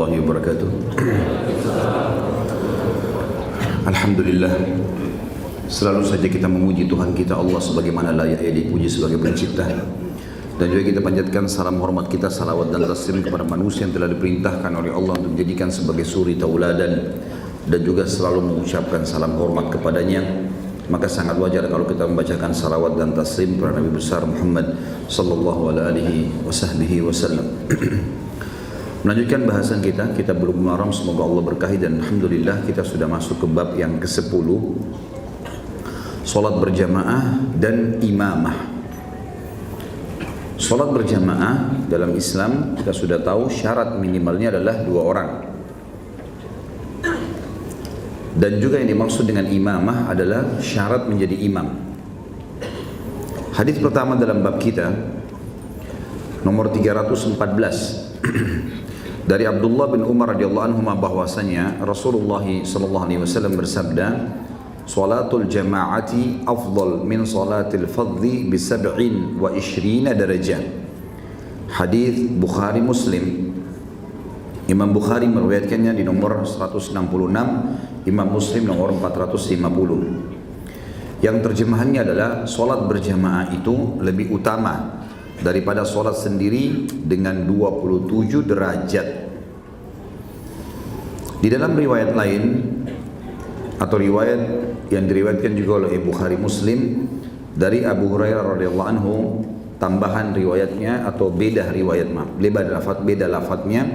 warahmatullahi wabarakatuh. Alhamdulillah, selalu saja kita memuji Tuhan kita Allah sebagaimana layaknya dipuji sebagai pencipta. Dan juga kita panjatkan salam hormat kita, salawat dan taslim kepada manusia yang telah diperintahkan oleh Allah untuk dijadikan sebagai suri tauladan, dan juga selalu mengucapkan salam hormat kepadanya. Maka sangat wajar kalau kita membacakan salawat dan taslim kepada Nabi besar Muhammad sallallahu alaihi wasallam. Melanjutkan bahasan kita, kitab Bulughul Maram, semoga Allah berkahi, dan alhamdulillah kita sudah masuk ke bab yang ke-10, salat berjamaah dan imamah. Salat berjamaah dalam Islam kita sudah tahu syarat minimalnya adalah 2 orang. Dan juga yang dimaksud dengan imamah adalah syarat menjadi imam. Hadis pertama dalam bab kita nomor 314 dari Abdullah bin Umar radhiyallahu anhu bahwasanya Rasulullah sallallahu alaihi wasallam bersabda, "Salatul jama'ati afdal min salatil fadhi bi 27 darajah." Hadis Bukhari Muslim. Imam Bukhari meriwayatkannya di nomor 166, Imam Muslim nomor 450. Yang terjemahannya adalah solat berjamaah itu lebih utama daripada solat sendiri dengan 27 derajat. Di dalam riwayat lain atau riwayat yang diriwayatkan juga oleh Bukhari Muslim dari Abu Hurairah radhiyallahu anhu, tambahan riwayatnya atau beda lafadznya.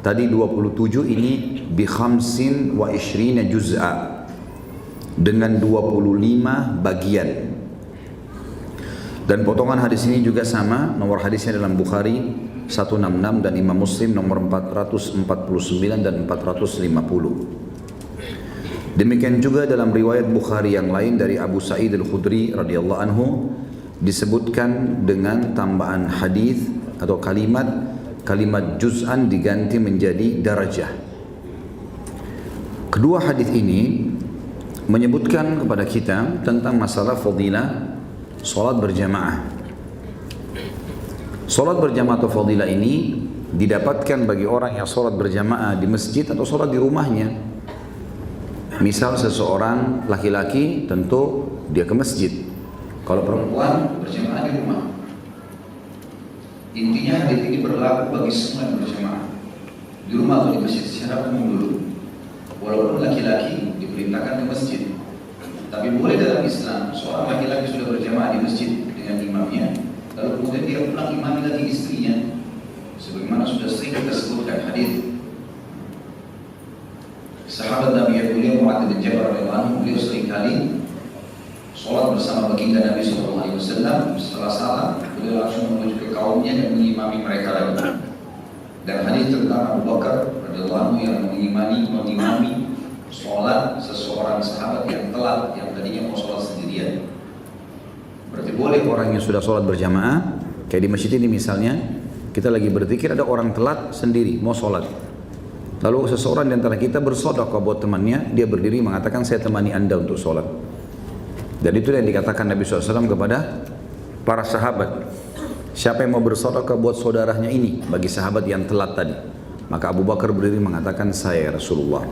Tadi 27 ini bi khamsin wa ishrina juz'a, dengan 25 bagian. Dan potongan hadis ini juga sama, nomor hadisnya dalam Bukhari 166 dan Imam Muslim nomor 449 dan 450. Demikian juga dalam riwayat Bukhari yang lain dari Abu Sa'id Al-Khudri radhiyallahu anhu disebutkan dengan tambahan hadis atau kalimat juz'an diganti menjadi darajah. Kedua hadis ini menyebutkan kepada kita tentang masalah fadilah salat berjamaah. Salat berjamaah atau fadilah ini didapatkan bagi orang yang salat berjamaah di masjid atau salat di rumahnya. Misal seseorang laki-laki tentu dia ke masjid. Kalau perempuan berjamaah di rumah. Intinya hadis ini berlaku bagi semua yang berjamaah di rumah atau di masjid secara umum dulu. Walaupun laki-laki diperintahkan ke masjid, tapi boleh dalam Islam seorang laki-laki sudah berjamaah di masjid dengan imamnya, lalu kemudian dia pulang imami lagi istrinya, sebagaimana sudah sering kita sebutkan hadis sahabat Nabi yang mulia Mu'adz bin Jabal radhiyallahu anhu. Beliau seringkali sholat bersama baginda Nabi SAW. Setelah salam, beliau langsung menuju ke kaumnya dan mengimami mereka lagi. Dan hadis tentang Abu Bakar radhiyallahu anhu yang mengimami sholat seseorang sahabat yang telat, yang tadinya mau sholat sendirian. Berarti boleh orang yang sudah sholat berjamaah, kayak di masjid ini misalnya, kita lagi berzikir, ada orang telat sendiri mau sholat. Lalu seseorang di antara kita bersedekah buat temannya, dia berdiri mengatakan, "Saya temani anda untuk sholat." Dan itu yang dikatakan Nabi SAW kepada para sahabat. Siapa yang mau bersedekah buat saudaranya ini, bagi sahabat yang telat tadi? Maka Abu Bakar berdiri mengatakan, "Saya Rasulullah."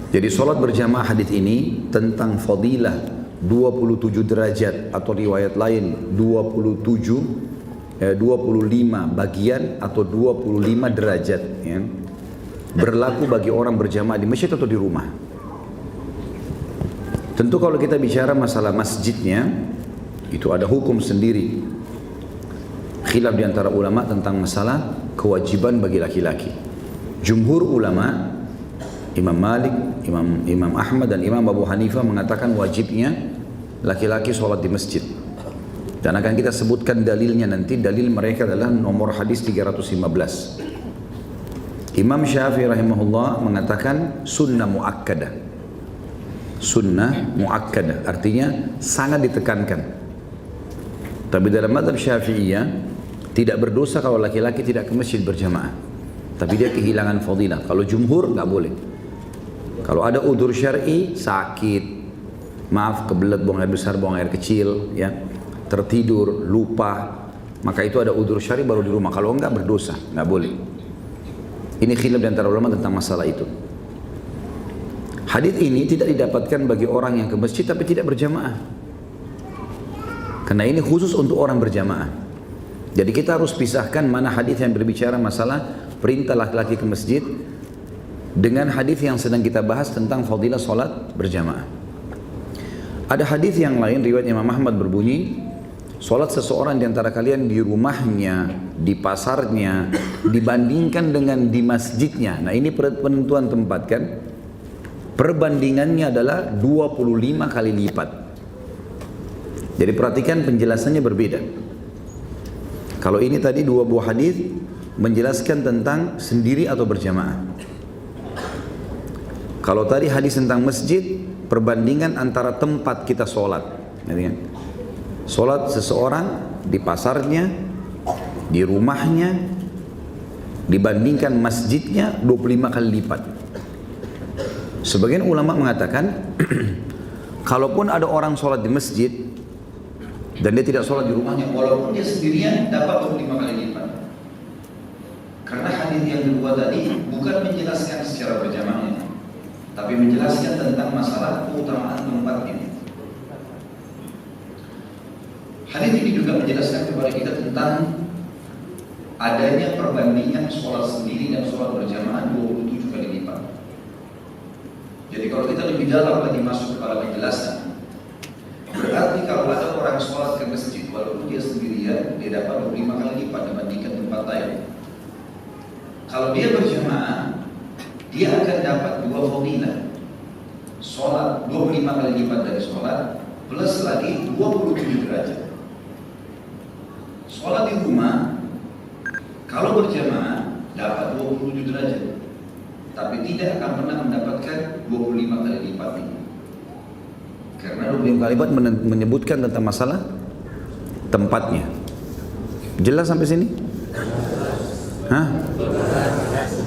Jadi sholat berjamaah hadis ini tentang fadilah 27 derajat, atau riwayat lain 25 bagian atau 25 derajat, ya. Berlaku bagi orang berjamaah di masjid atau di rumah. Tentu kalau kita bicara masalah masjidnya, itu ada hukum sendiri. Khilaf di antara ulama tentang masalah kewajiban bagi laki-laki. Jumhur ulama, Imam Malik, Imam Ahmad dan Imam Abu Hanifah mengatakan wajibnya laki-laki sholat di masjid. Dan akan kita sebutkan dalilnya nanti. Dalil mereka adalah nomor hadis 315. Imam Syafi'i rahimahullah mengatakan sunnah muakkadah. Sunnah muakkadah artinya sangat ditekankan. Tapi dalam mazhab Syafi'iyah tidak berdosa kalau laki-laki tidak ke masjid berjamaah, tapi dia kehilangan fadilah. Kalau jumhur nggak boleh. Kalau ada udzur syar'i, sakit, maaf, kebelet buang air besar, buang air kecil, ya, tertidur, lupa, maka itu ada udzur syar'i baru di rumah. Kalau enggak berdosa, nggak boleh. Ini khilaf di antara ulama tentang masalah itu. Hadis ini tidak didapatkan bagi orang yang ke masjid tapi tidak berjamaah. Karena ini khusus untuk orang berjamaah. Jadi kita harus pisahkan mana hadis yang berbicara masalah perintah laki-laki ke masjid dengan hadis yang sedang kita bahas tentang fadilah salat berjamaah. Ada hadis yang lain riwayat Imam Ahmad berbunyi, salat seseorang di antara kalian di rumahnya, di pasarnya, dibandingkan dengan di masjidnya. Nah ini penentuan tempat kan. Perbandingannya adalah 25 kali lipat. Jadi perhatikan penjelasannya berbeda. Kalau ini tadi dua buah hadis menjelaskan tentang sendiri atau berjamaah. Kalau tadi hadis tentang masjid, perbandingan antara tempat kita sholat. Sholat seseorang di pasarnya, di rumahnya, dibandingkan masjidnya 25 kali lipat. Sebagian ulama mengatakan, kalaupun ada orang sholat di masjid, dan dia tidak sholat di rumahnya, walaupun dia sendirian dapat 25 kali lipat. Karena hadis yang kedua tadi bukan menjelaskan secara berjamaah, tapi menjelaskan tentang masalah keutamaan tempatnya. Hadis ini juga menjelaskan kepada kita tentang adanya perbandingan sholat sendiri dan sholat berjamaah 27 kali lipat. Jadi kalau kita lebih dalam lagi masuk kepada penjelasan, berarti kalau ada orang sholat ke masjid walaupun dia sendirian, dia dapat 25 kali lipat dibandingkan tempat lain. Kalau dia berjamaah, dia akan dapat dua fadilah. Sholat 25 kali lipat dari sholat, plus lagi 27 derajat. Sholat di rumah, kalau berjamaah dapat 27 derajat, tapi tidak akan pernah mendapatkan 25 kali lipat ini. Karena 25 kali lipat menyebutkan tentang masalah tempatnya. Jelas sampai sini? Hah?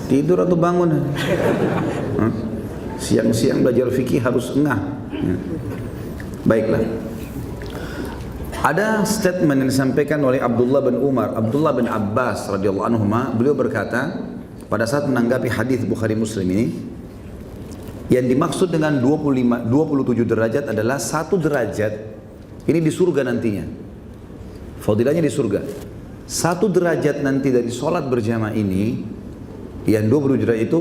Tidur atau bangun? Siang-siang belajar fikih harus engah. Baiklah. Ada statement yang disampaikan oleh Abdullah bin Abbas radhiyallahu anhuma. Beliau berkata pada saat menanggapi hadis Bukhari Muslim ini, yang dimaksud dengan 27 derajat adalah 1 derajat ini di surga nantinya. Fadilahnya di surga. 1 derajat nanti dari sholat berjamaah ini, yang 27 derajat itu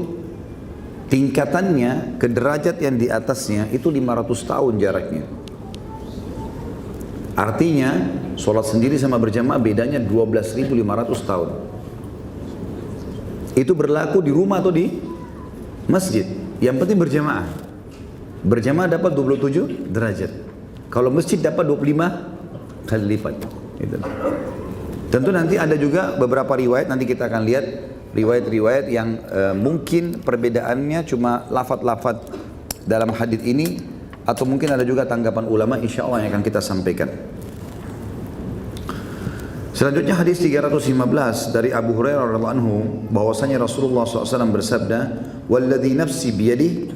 tingkatannya ke derajat yang di atasnya itu 500 tahun jaraknya. Artinya sholat sendiri sama berjamaah bedanya 12.500 tahun. Itu berlaku di rumah atau di masjid. Yang penting berjamaah. Berjamaah dapat 27 derajat. Kalau masjid dapat 25 kali lipat. Gitu. Tentu nanti ada juga beberapa riwayat, nanti kita akan lihat riwayat-riwayat yang mungkin perbedaannya cuma lafaz-lafaz dalam hadis ini, atau mungkin ada juga tanggapan ulama, insya Allah yang akan kita sampaikan. Selanjutnya hadis 315 dari Abu Hurairah radhiyallahu anhu, bahwasanya Rasulullah SAW bersabda, "Walladzi nafsi biyadihi,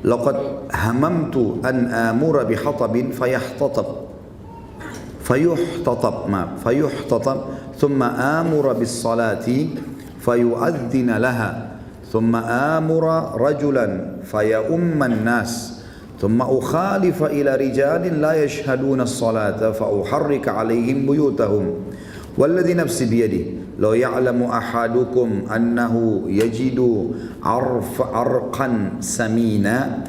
laqad hamamtu an amura bihatabin fayuhtatab, thumma amura bis salati fayu'adzina laha, thumma amura rajulan faya'umman nas, thumma ukhalifa ila rijalin la yashhaduna as-salata fa uharrika alaihim buyutahum. Walladhi nafsi biyadihi law ya'lamu ahadukum annahu yajidu arqan samina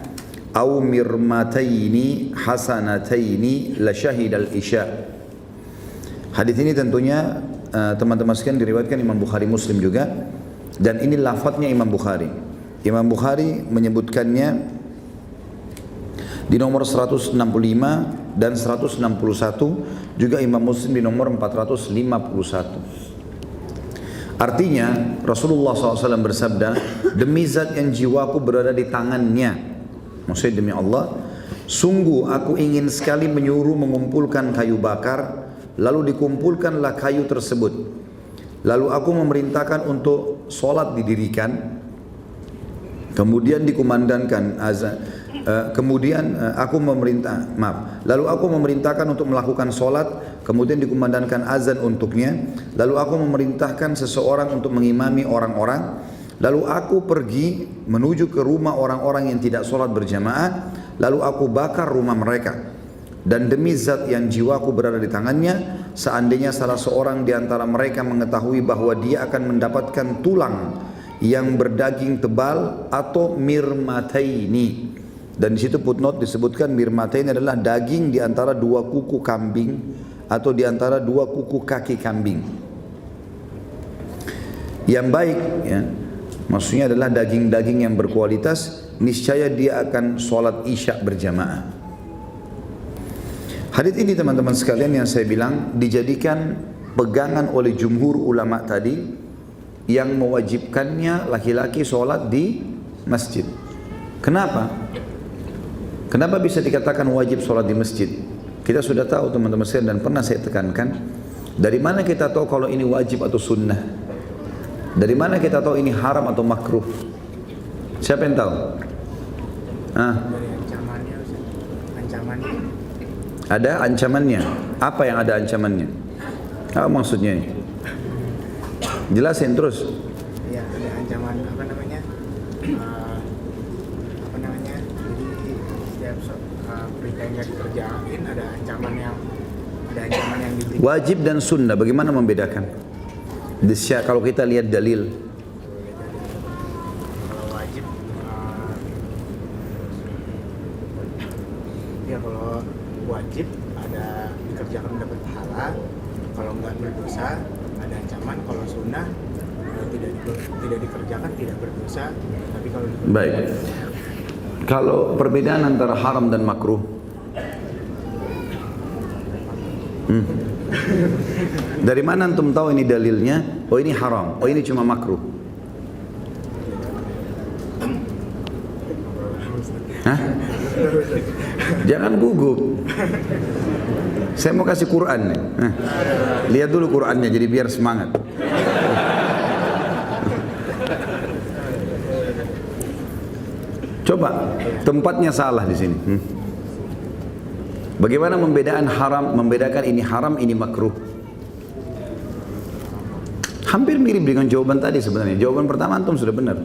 aw mirmataini hasanataini la syahidal isya." Hadis ini tentunya teman-teman sekalian diriwayatkan Imam Bukhari Muslim juga, dan ini lafadznya Imam Bukhari. Imam Bukhari menyebutkannya di nomor 165 dan 161, juga Imam Muslim di nomor 451. Artinya Rasulullah SAW bersabda, "Demi zat yang jiwaku berada di tangannya," maksudnya demi Allah, "sungguh aku ingin sekali menyuruh mengumpulkan kayu bakar, lalu dikumpulkanlah kayu tersebut. Lalu aku memerintahkan untuk sholat didirikan, kemudian dikumandangkan azan. Lalu aku memerintahkan untuk melakukan sholat, kemudian dikumandangkan azan untuknya. Lalu aku memerintahkan seseorang untuk mengimami orang-orang. Lalu aku pergi menuju ke rumah orang-orang yang tidak sholat berjamaah, lalu aku bakar rumah mereka. Dan demi zat yang jiwaku berada di tangannya, seandainya salah seorang di antara mereka mengetahui bahwa dia akan mendapatkan tulang yang berdaging tebal atau mirmataini. Dan di situ footnote disebutkan mirmataini adalah daging di antara dua kuku kambing atau di antara dua kuku kaki kambing. Yang baik, ya, maksudnya adalah daging-daging yang berkualitas, niscaya dia akan sholat isya berjamaah. Hadits ini teman-teman sekalian yang saya bilang dijadikan pegangan oleh jumhur ulama tadi yang mewajibkannya laki-laki sholat di masjid. Kenapa? Kenapa bisa dikatakan wajib sholat di masjid? Kita sudah tahu teman-teman sekalian dan pernah saya tekankan, dari mana kita tahu kalau ini wajib atau sunnah? Dari mana kita tahu ini haram atau makruh? Siapa yang tahu? Ancamannya. Ada ancamannya. Apa yang ada ancamannya? Apa maksudnya ini? Jelasin terus. Ya, ada ancaman Jadi setiap berita yang nggak dikerjain ada ancaman yang diberikan. Wajib dan sunnah, bagaimana membedakan? Kalau kita lihat dalil. Kalau wajib, kalau wajib ada dikerjakan mendapat pahala, kalau nggak berdosa ada ancaman. Kalau sunnah tidak dikerjakan tidak berdosa, tapi kalau baik. Kalau perbedaan antara haram dan makruh, dari mana antum tahu ini dalilnya? Oh ini haram, oh ini cuma makruh. Hah? Jangan gugup. Saya mau kasih Quran nih. Lihat dulu Qurannya jadi biar semangat. Coba tempatnya salah di sini. Bagaimana membedakan ini haram, ini makruh? Hampir mirip dengan jawaban tadi sebenarnya. Jawaban pertama antum sudah benar.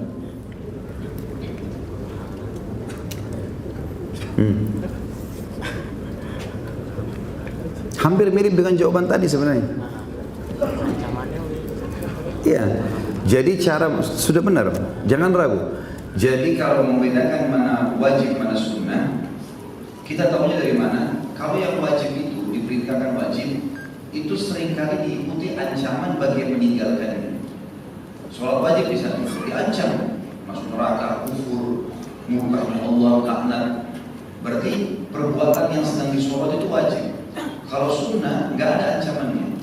Hampir mirip dengan jawaban tadi sebenarnya. Iya. Jadi cara sudah benar. Jangan ragu. Jadi kalau membedakan mana wajib mana sunnah, kita tahunya dari mana? Kalau yang wajib itu diperintahkan wajib, itu seringkali diikuti ancaman bagi yang meninggalkannya. Sholat wajib bisa diancam, masuk neraka, kufur, murkanya Allah, laknat. Berarti perbuatan yang sedang disolat itu wajib. Kalau sunnah nggak ada ancamannya.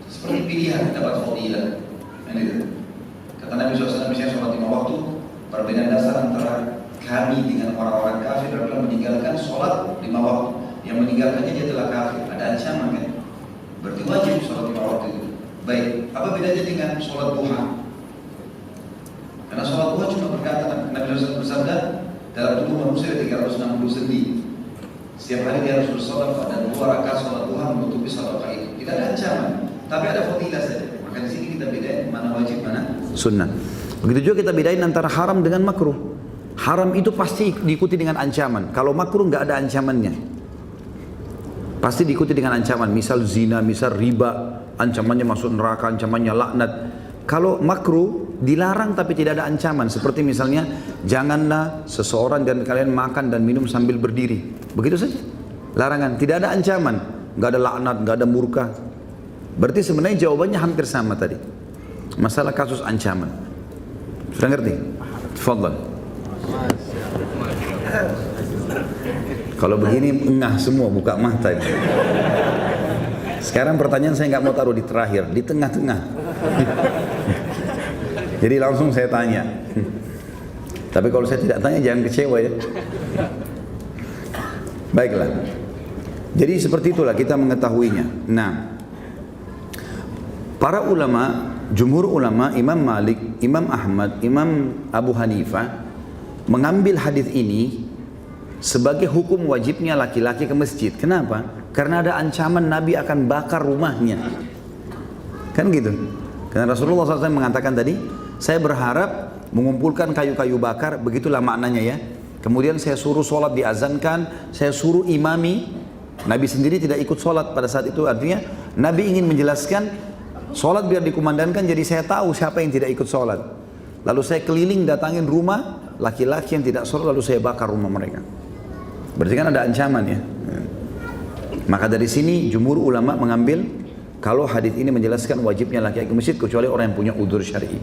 Seperti pilihan dapat fadilah. Kata Nabi SAW, misalnya sholat 5 waktu, perbedaan dasar antara kami dengan orang-orang kafir adalah meninggalkan sholat 5 waktu. Yang meninggalkannya dia telah kafir. Ada ancaman kan? Berarti wajib sholat 5 waktu itu. Baik, apa bedanya dengan sholat duha? Karena sholat duha cuma berkata, Nabi SAW bersabda, dalam tubuh manusia ada 360 sendi. Setiap hari dia harus bersolat dan 2 rakaat sholat duha menutupi sedekah itu. Tidak ada ancaman, tapi ada fadilah saja. Maka di sini kita bedain mana wajib mana sunnah. Begitu juga kita bedain antara haram dengan makruh. Haram itu pasti diikuti dengan ancaman. Kalau makruh nggak ada ancamannya. Pasti diikuti dengan ancaman. Misal zina, misal riba, ancamannya masuk neraka, ancamannya laknat. Kalau makruh dilarang tapi tidak ada ancaman. Seperti misalnya janganlah seseorang dan kalian makan dan minum sambil berdiri. Begitu saja. Larangan, tidak ada ancaman, nggak ada laknat, nggak ada murka. Berarti sebenarnya jawabannya hampir sama tadi. Masalah kasus ancaman. Sudah ngerti? Fadlan. Kalau begini engah semua buka mata. Sekarang pertanyaan saya nggak mau taruh di terakhir, di tengah-tengah. Jadi langsung saya tanya. Tapi kalau saya tidak tanya jangan kecewa ya. Baiklah. Jadi seperti itulah kita mengetahuinya. Nah, para ulama, jumhur ulama, Imam Malik, Imam Ahmad, Imam Abu Hanifah mengambil hadis ini sebagai hukum wajibnya laki-laki ke masjid. Kenapa? Karena ada ancaman Nabi akan bakar rumahnya. Kan gitu. Karena Rasulullah SAW mengatakan tadi, Saya berharap mengumpulkan kayu-kayu bakar, begitulah maknanya ya. Kemudian saya suruh sholat diazankan, saya suruh imami. Nabi sendiri tidak ikut sholat pada saat itu, artinya Nabi ingin menjelaskan sholat biar dikumandangkan, jadi saya tahu siapa yang tidak ikut sholat. Lalu saya keliling datangin rumah laki-laki yang tidak sholat, lalu saya bakar rumah mereka. Berarti kan ada ancaman ya. Maka dari sini jumhur ulama mengambil kalau hadis ini menjelaskan wajibnya laki-laki ke masjid kecuali orang yang punya udzur syar'i.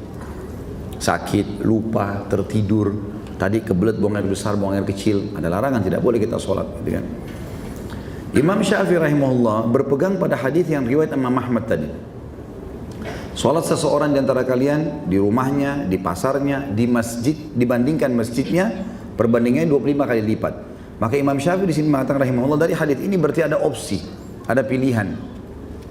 Sakit, lupa, tertidur, tadi kebelet buang air besar, buang air kecil, ada larangan, tidak boleh kita sholat gitu kan. Imam Syafi'i rahimahullah berpegang pada hadis yang riwayat Imam Ahmad tadi. Sholat seseorang di antara kalian di rumahnya, di pasarnya, di masjid dibandingkan masjidnya, perbandingannya 25 kali lipat. Maka Imam Syafi'i di sini mengatakan rahimahullah dari hadis ini berarti ada opsi, ada pilihan.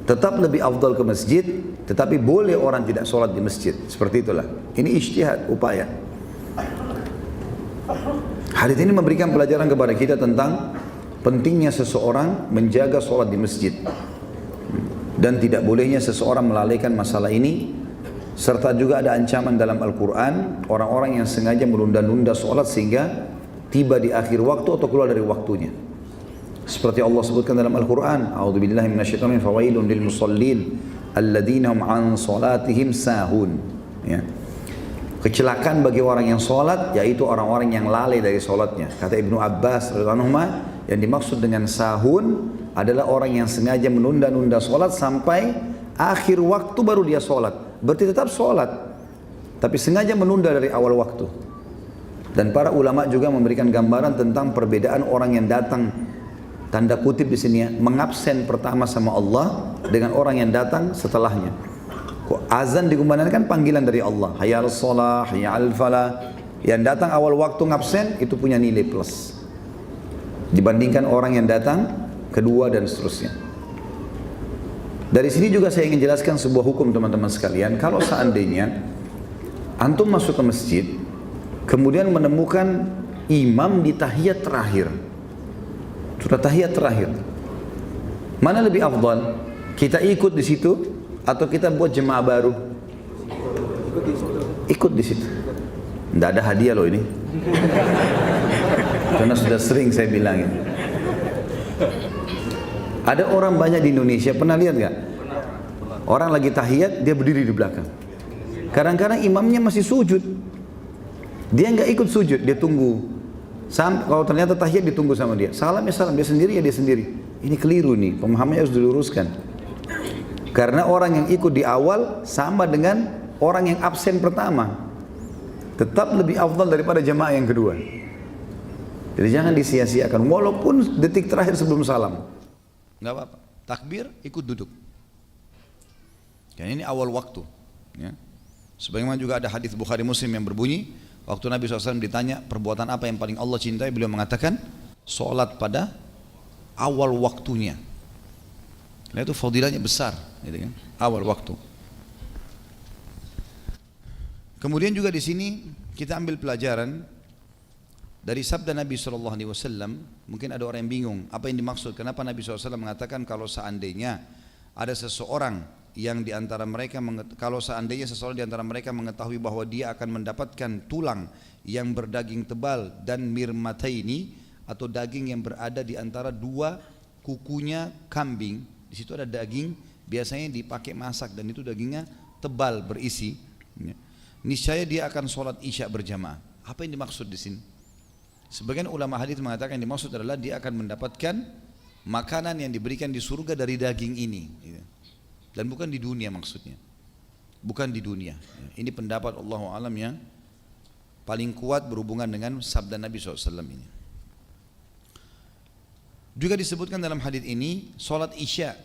Tetap lebih afdal ke masjid, tetapi boleh orang tidak sholat di masjid. Seperti itulah. Ini ijtihad, upaya. Hadis ini memberikan pelajaran kepada kita tentang pentingnya seseorang menjaga sholat di masjid. Dan tidak bolehnya seseorang melalaikan masalah ini. Serta juga ada ancaman dalam Al-Quran, orang-orang yang sengaja menunda-nunda sholat sehingga tiba di akhir waktu atau keluar dari waktunya. Seperti Allah sebutkan dalam Al-Quran, A'udzubillahi minasyaitonir rajim, fawailun lil musallin alladzina hum an salatihim sahun. Ya. Kecelakaan bagi orang yang sholat, yaitu orang-orang yang lalai dari sholatnya. Kata Ibnu Abbas radhiyallahu anhu, yang dimaksud dengan sahun adalah orang yang sengaja menunda-nunda sholat sampai akhir waktu baru dia sholat. Berarti tetap sholat, tapi sengaja menunda dari awal waktu. Dan para ulama juga memberikan gambaran tentang perbedaan orang yang datang, tanda kutip di sini ya, mengabsen pertama sama Allah dengan orang yang datang setelahnya. Azan dikumandangkan panggilan dari Allah, hayya 'alas shalah, hayya 'alal falah. Yang datang awal waktu ngabsen itu punya nilai plus dibandingkan orang yang datang kedua dan seterusnya. Dari sini juga saya ingin jelaskan sebuah hukum teman-teman sekalian. Kalau seandainya antum masuk ke masjid kemudian menemukan imam di tahiyat terakhir, sudah tahiyat terakhir, mana lebih afdal? Kita ikut di situ atau kita buat jemaah baru? Ikut di situ. Tidak ada hadiah loh ini. Karena sudah sering saya bilangin. Ada orang banyak di Indonesia, pernah lihat nggak? Orang lagi tahiyat, dia berdiri di belakang. Kadang-kadang imamnya masih sujud, dia nggak ikut sujud, dia tunggu. Kalau ternyata tahiyat ditunggu sama dia, salam ya salam, dia sendiri ya dia sendiri. Ini keliru nih, pemahamannya harus diluruskan. Karena orang yang ikut di awal sama dengan orang yang absen pertama, tetap lebih afdal daripada jemaah yang kedua. Jadi jangan disia-siakan, walaupun detik terakhir sebelum salam, nggak apa-apa. Takbir, ikut duduk. Dan ini awal waktu. Ya. Sebagaimana juga ada hadis Bukhari Muslim yang berbunyi, waktu Nabi SAW ditanya perbuatan apa yang paling Allah cintai, beliau mengatakan sholat pada awal waktunya. Nah, itu fadilahnya besar, gitu kan? Awal waktu. Kemudian juga di sini kita ambil pelajaran dari sabda Nabi SAW. Mungkin ada orang yang bingung apa yang dimaksud. Kenapa Nabi SAW mengatakan kalau seandainya ada seseorang yang di antara mereka mengetahui bahwa dia akan mendapatkan tulang yang berdaging tebal dan mirmataini atau daging yang berada di antara dua kukunya kambing, di situ ada daging biasanya dipakai masak dan itu dagingnya tebal berisi. Niscaya dia akan sholat isya berjamaah. Apa yang dimaksud di sini? Sebagian ulama hadis mengatakan yang dimaksud adalah dia akan mendapatkan makanan yang diberikan di surga dari daging ini. Dan bukan di dunia maksudnya. Bukan di dunia. Ini pendapat Allahu a'lam yang paling kuat berhubungan dengan sabda Nabi SAW ini. Juga disebutkan dalam hadis ini sholat isya.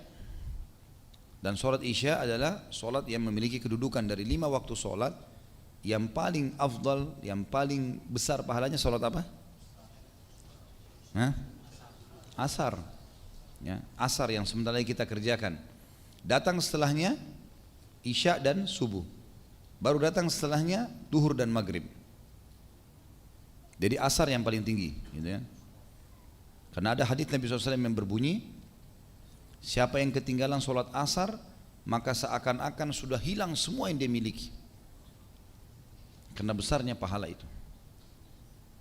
Dan sholat isya adalah sholat yang memiliki kedudukan dari 5 waktu sholat. Yang paling afdal, yang paling besar pahalanya sholat apa? Asar. Ya, asar yang sebentar lagi kita kerjakan. Datang setelahnya isya dan subuh. Baru datang setelahnya duhur dan maghrib. Jadi asar yang paling tinggi, gitu ya. Karena ada hadits Nabi SAW yang berbunyi, siapa yang ketinggalan sholat asar, maka seakan-akan sudah hilang semua yang dia miliki. karena besarnya pahala itu.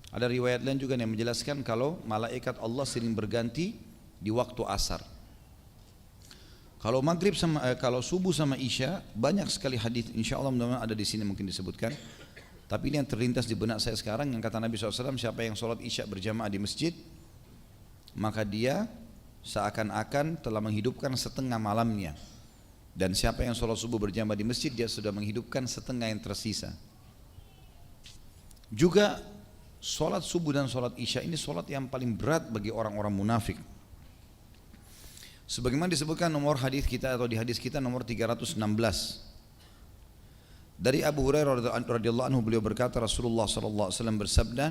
Ada riwayat lain juga yang menjelaskan kalau malaikat Allah sering berganti di waktu asar. Kalau maghrib sama kalau subuh sama isya banyak sekali hadis, insya Allah mudah-mudahan ada di sini mungkin disebutkan. Tapi ini yang terlintas di benak saya sekarang yang kata Nabi SAW, siapa yang sholat isya berjamaah di masjid, maka dia seakan-akan telah menghidupkan setengah malamnya. Dan siapa yang sholat subuh berjamaah di masjid, dia sudah menghidupkan setengah yang tersisa. Juga sholat subuh dan sholat isya ini sholat yang paling berat bagi orang-orang munafik. Sebagaimana disebutkan nomor hadis kita atau di hadis kita nomor 316. Dari Abu Hurairah radhiyallahu anhu beliau berkata Rasulullah sallallahu alaihi wasallam bersabda,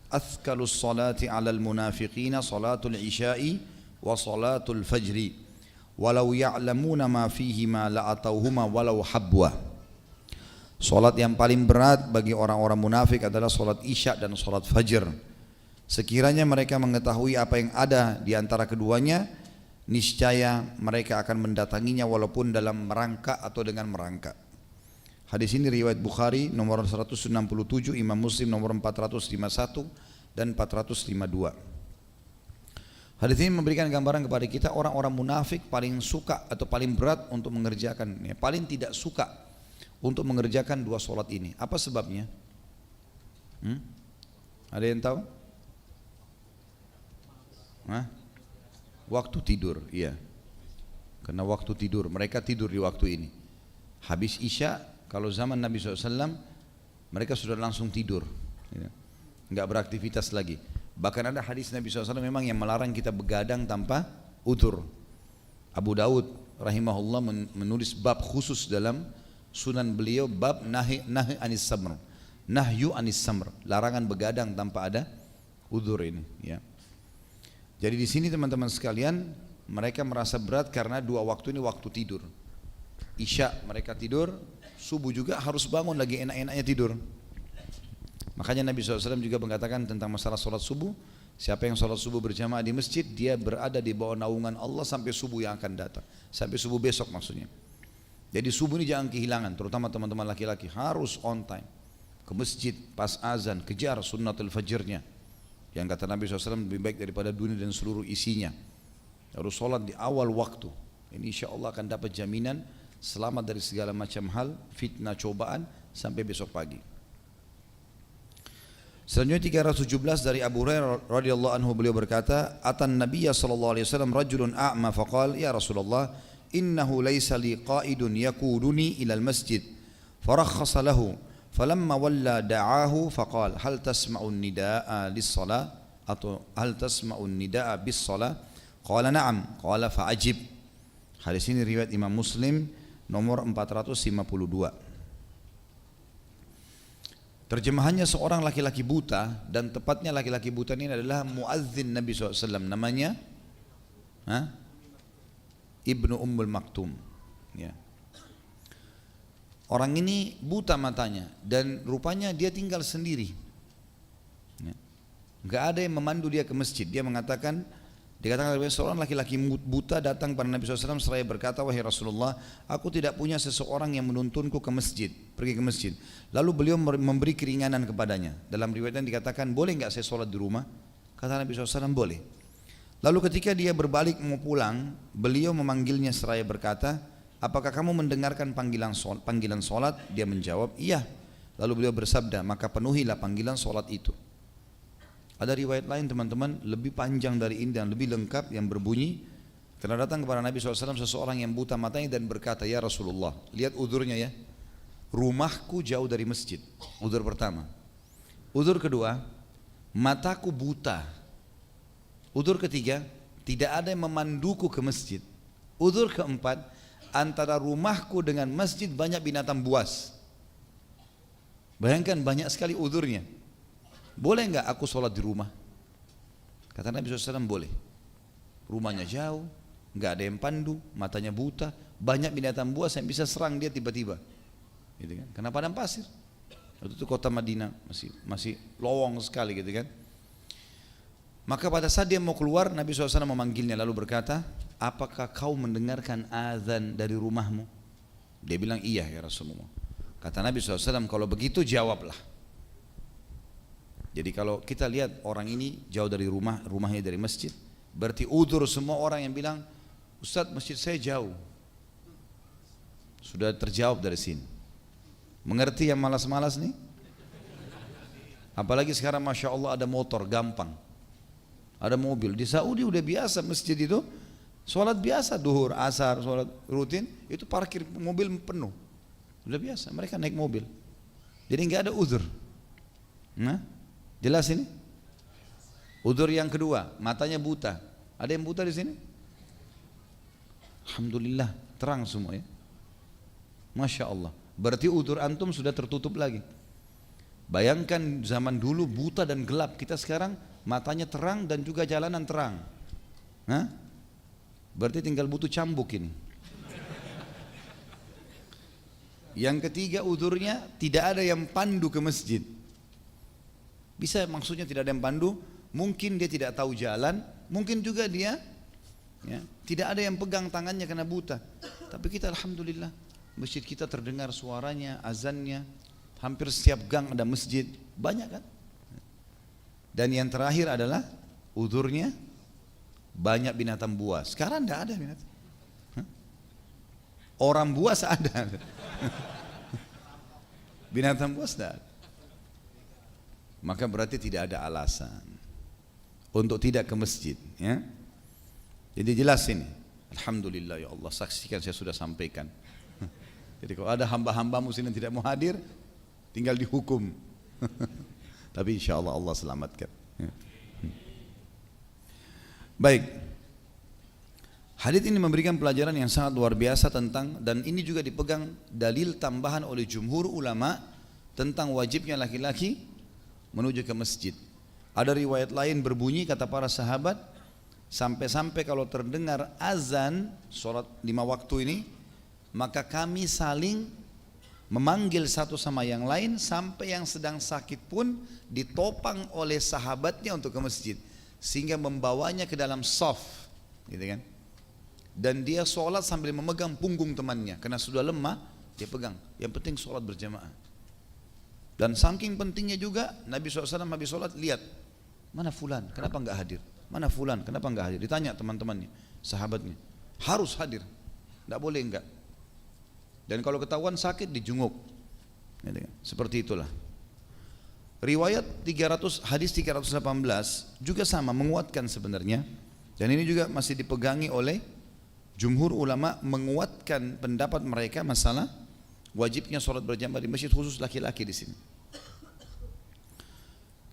"Athqalus salati 'alal munafiqina salatul isya'i wa salatul fajri, walau ya'lamuna ma fihi ma la'atauhuma walau habwa." Salat yang paling berat bagi orang-orang munafik adalah salat isya dan salat fajr. Sekiranya mereka mengetahui apa yang ada di antara keduanya, niscaya mereka akan mendatanginya walaupun dalam merangkak atau dengan merangkak. Hadis ini riwayat Bukhari nomor 167, Imam Muslim nomor 451 dan 452. Hadis ini memberikan gambaran kepada kita orang-orang munafik paling suka atau paling berat untuk mengerjakan, paling tidak suka untuk mengerjakan dua solat ini. Apa sebabnya? Ada yang tahu? Waktu tidur, iya. Karena waktu tidur, mereka tidur di waktu ini. Habis isya, kalau zaman Nabi SAW, mereka sudah langsung tidur, nggak beraktivitas lagi. Bahkan ada hadis Nabi SAW memang yang melarang kita begadang tanpa udzur. Abu Daud rahimahullah menulis bab khusus dalam sunan beliau, bab nahyu anis samr, nahyu anis samr, larangan begadang tanpa ada udzur ini, ya. Jadi di sini teman-teman sekalian, mereka merasa berat karena dua waktu ini waktu tidur. Isya mereka tidur, subuh juga harus bangun lagi enak-enaknya tidur. Makanya Nabi SAW juga mengatakan tentang masalah sholat subuh, siapa yang sholat subuh berjamaah di masjid, dia berada di bawah naungan Allah sampai subuh yang akan datang, sampai subuh besok maksudnya. Jadi subuh ini jangan kehilangan, terutama teman-teman laki-laki harus on time ke masjid pas azan, kejar sunnatul fajrnya. Yang kata Nabi SAW lebih baik daripada dunia dan seluruh isinya. Harus sholat di awal waktu. Ini insya Allah akan dapat jaminan selamat dari segala macam hal, fitnah, cobaan sampai besok pagi. Selanjutnya 317 dari Abu Hurairah radhiyallahu anhu beliau berkata, "Atan Nabiyya sallallahu alaihi wasallam rajulun a'ma faqala ya Rasulullah, innahu laysa li qa'idun yaquduni ila al-masjid." Farakhasa lahu. Falamma walla da'ahu faqala hal tasma'un nida'a lis-shalah atau hal tasma'un nida'a bis-shalah? Qala na'am. Qala fa'ajib. Hadis ini riwayat Imam Muslim nomor 452. Terjemahannya seorang laki-laki buta, dan tepatnya laki-laki buta ini adalah muadzin Nabi SAW, namanya Ibnu Ummul Maktum, ya. Orang ini buta matanya dan rupanya dia tinggal sendiri, ya. Gak ada yang memandu dia ke masjid. Dia mengatakan, dikatakan seorang laki-laki buta datang pada Nabi SAW seraya berkata, "Wahai Rasulullah, aku tidak punya seseorang yang menuntunku ke masjid, pergi ke masjid." Lalu beliau memberi keringanan kepadanya. Dalam riwayat yang dikatakan, "Boleh enggak saya sholat di rumah?" Kata Nabi SAW, "Boleh." Lalu ketika dia berbalik mau pulang, beliau memanggilnya seraya berkata, "Apakah kamu mendengarkan panggilan sholat?" Dia menjawab, "Iya." Lalu beliau bersabda, "Maka penuhilah panggilan sholat itu." Ada riwayat lain teman-teman lebih panjang dari ini dan lebih lengkap yang berbunyi, telah datang kepada Nabi SAW seseorang yang buta matanya dan berkata, "Ya Rasulullah," lihat udurnya ya, "rumahku jauh dari masjid." Udur pertama. Udur kedua, mataku buta. Udur ketiga, tidak ada yang memanduku ke masjid. Udur keempat, antara rumahku dengan masjid banyak binatang buas. Bayangkan banyak sekali udurnya. "Boleh enggak aku sholat di rumah?" Kata Nabi SAW, "Boleh." Rumahnya jauh, enggak ada yang pandu, matanya buta, banyak binatang buas yang bisa serang dia tiba-tiba, gitu kan? Karena padang pasir. Waktu itu kota Madinah masih lowong sekali, gitu kan? Maka pada saat dia mau keluar, Nabi SAW memanggilnya lalu berkata, "Apakah kau mendengarkan azan dari rumahmu?" Dia bilang, "Iya ya Rasulullah." Kata Nabi SAW, "Kalau begitu jawablah." Jadi kalau kita lihat orang ini jauh dari rumahnya dari masjid, berarti udzur semua orang yang bilang, Ustadz masjid saya jauh. Sudah terjawab dari sini. Mengerti yang malas-malas nih? Apalagi sekarang Masya Allah ada motor, gampang. Ada mobil. Di Saudi udah biasa masjid itu, sholat biasa, duhur, asar, sholat rutin, itu parkir mobil penuh. Udah biasa, mereka naik mobil. Jadi nggak ada udzur. Nah, jelas ini? Udzur yang kedua, matanya buta. Ada yang buta di sini? Alhamdulillah, terang semua ya. Masya Allah. Berarti udzur antum sudah tertutup lagi. Bayangkan zaman dulu buta dan gelap, kita sekarang matanya terang dan juga jalanan terang. Hah? Berarti tinggal butuh cambuk ini. Yang ketiga udzurnya tidak ada yang pandu ke masjid. Bisa maksudnya tidak ada yang pandu, mungkin dia tidak tahu jalan, mungkin juga dia ya, tidak ada yang pegang tangannya karena buta. Tapi kita alhamdulillah, masjid kita terdengar suaranya, azannya, hampir setiap gang ada masjid, banyak kan? Dan yang terakhir adalah udzurnya banyak binatang buas. Sekarang tidak ada binatang. Orang buas ada. Binatang buas tidak ada. Maka berarti tidak ada alasan untuk tidak ke masjid ya. Jadi jelas ini. Alhamdulillah ya Allah, saksikan saya sudah sampaikan. Jadi kalau ada hamba-hambamu sini yang tidak mau hadir, tinggal dihukum. Tapi insya Allah Allah selamatkan. Baik. Hadits ini memberikan pelajaran yang sangat luar biasa tentang, dan ini juga dipegang dalil tambahan oleh jumhur ulama tentang wajibnya laki-laki menuju ke masjid. Ada riwayat lain berbunyi kata para sahabat, sampai-sampai kalau terdengar azan sholat 5 waktu ini, maka kami saling memanggil satu sama yang lain, sampai yang sedang sakit pun ditopang oleh sahabatnya untuk ke masjid, sehingga membawanya ke dalam shaf, gitu kan? Dan dia sholat sambil memegang punggung temannya, karena sudah lemah dia pegang. Yang penting sholat berjamaah. Dan saking pentingnya juga Nabi SAW habis sholat lihat, mana fulan, kenapa enggak hadir? Mana fulan, kenapa enggak hadir? Ditanya teman-temannya, sahabatnya, harus hadir, enggak boleh enggak. Dan kalau ketahuan sakit dijunguk, seperti itulah. Riwayat hadis 318 juga sama menguatkan sebenarnya, dan ini juga masih dipegangi oleh jumhur ulama, menguatkan pendapat mereka masalah wajibnya sholat berjamaah di masjid, khusus laki-laki di sini.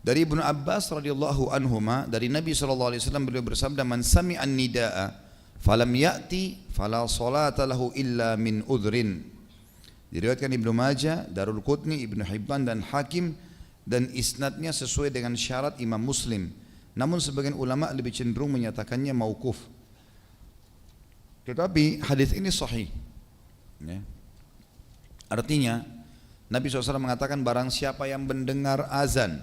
Dari Ibnu Abbas radhiyallahu anhuma, dari Nabi SAW beliau bersabda, man sami'an nida'a falam ya'ti fala salata lahu illa min udhrin. Diriwayatkan Ibnu Majah, Darul Qutni, Ibnu Hibban dan Hakim, dan isnadnya sesuai dengan syarat Imam Muslim. Namun sebagian ulama lebih cenderung menyatakannya mauquf. Tetapi hadis ini sahih ya. Artinya Nabi SAW mengatakan, barang siapa yang mendengar azan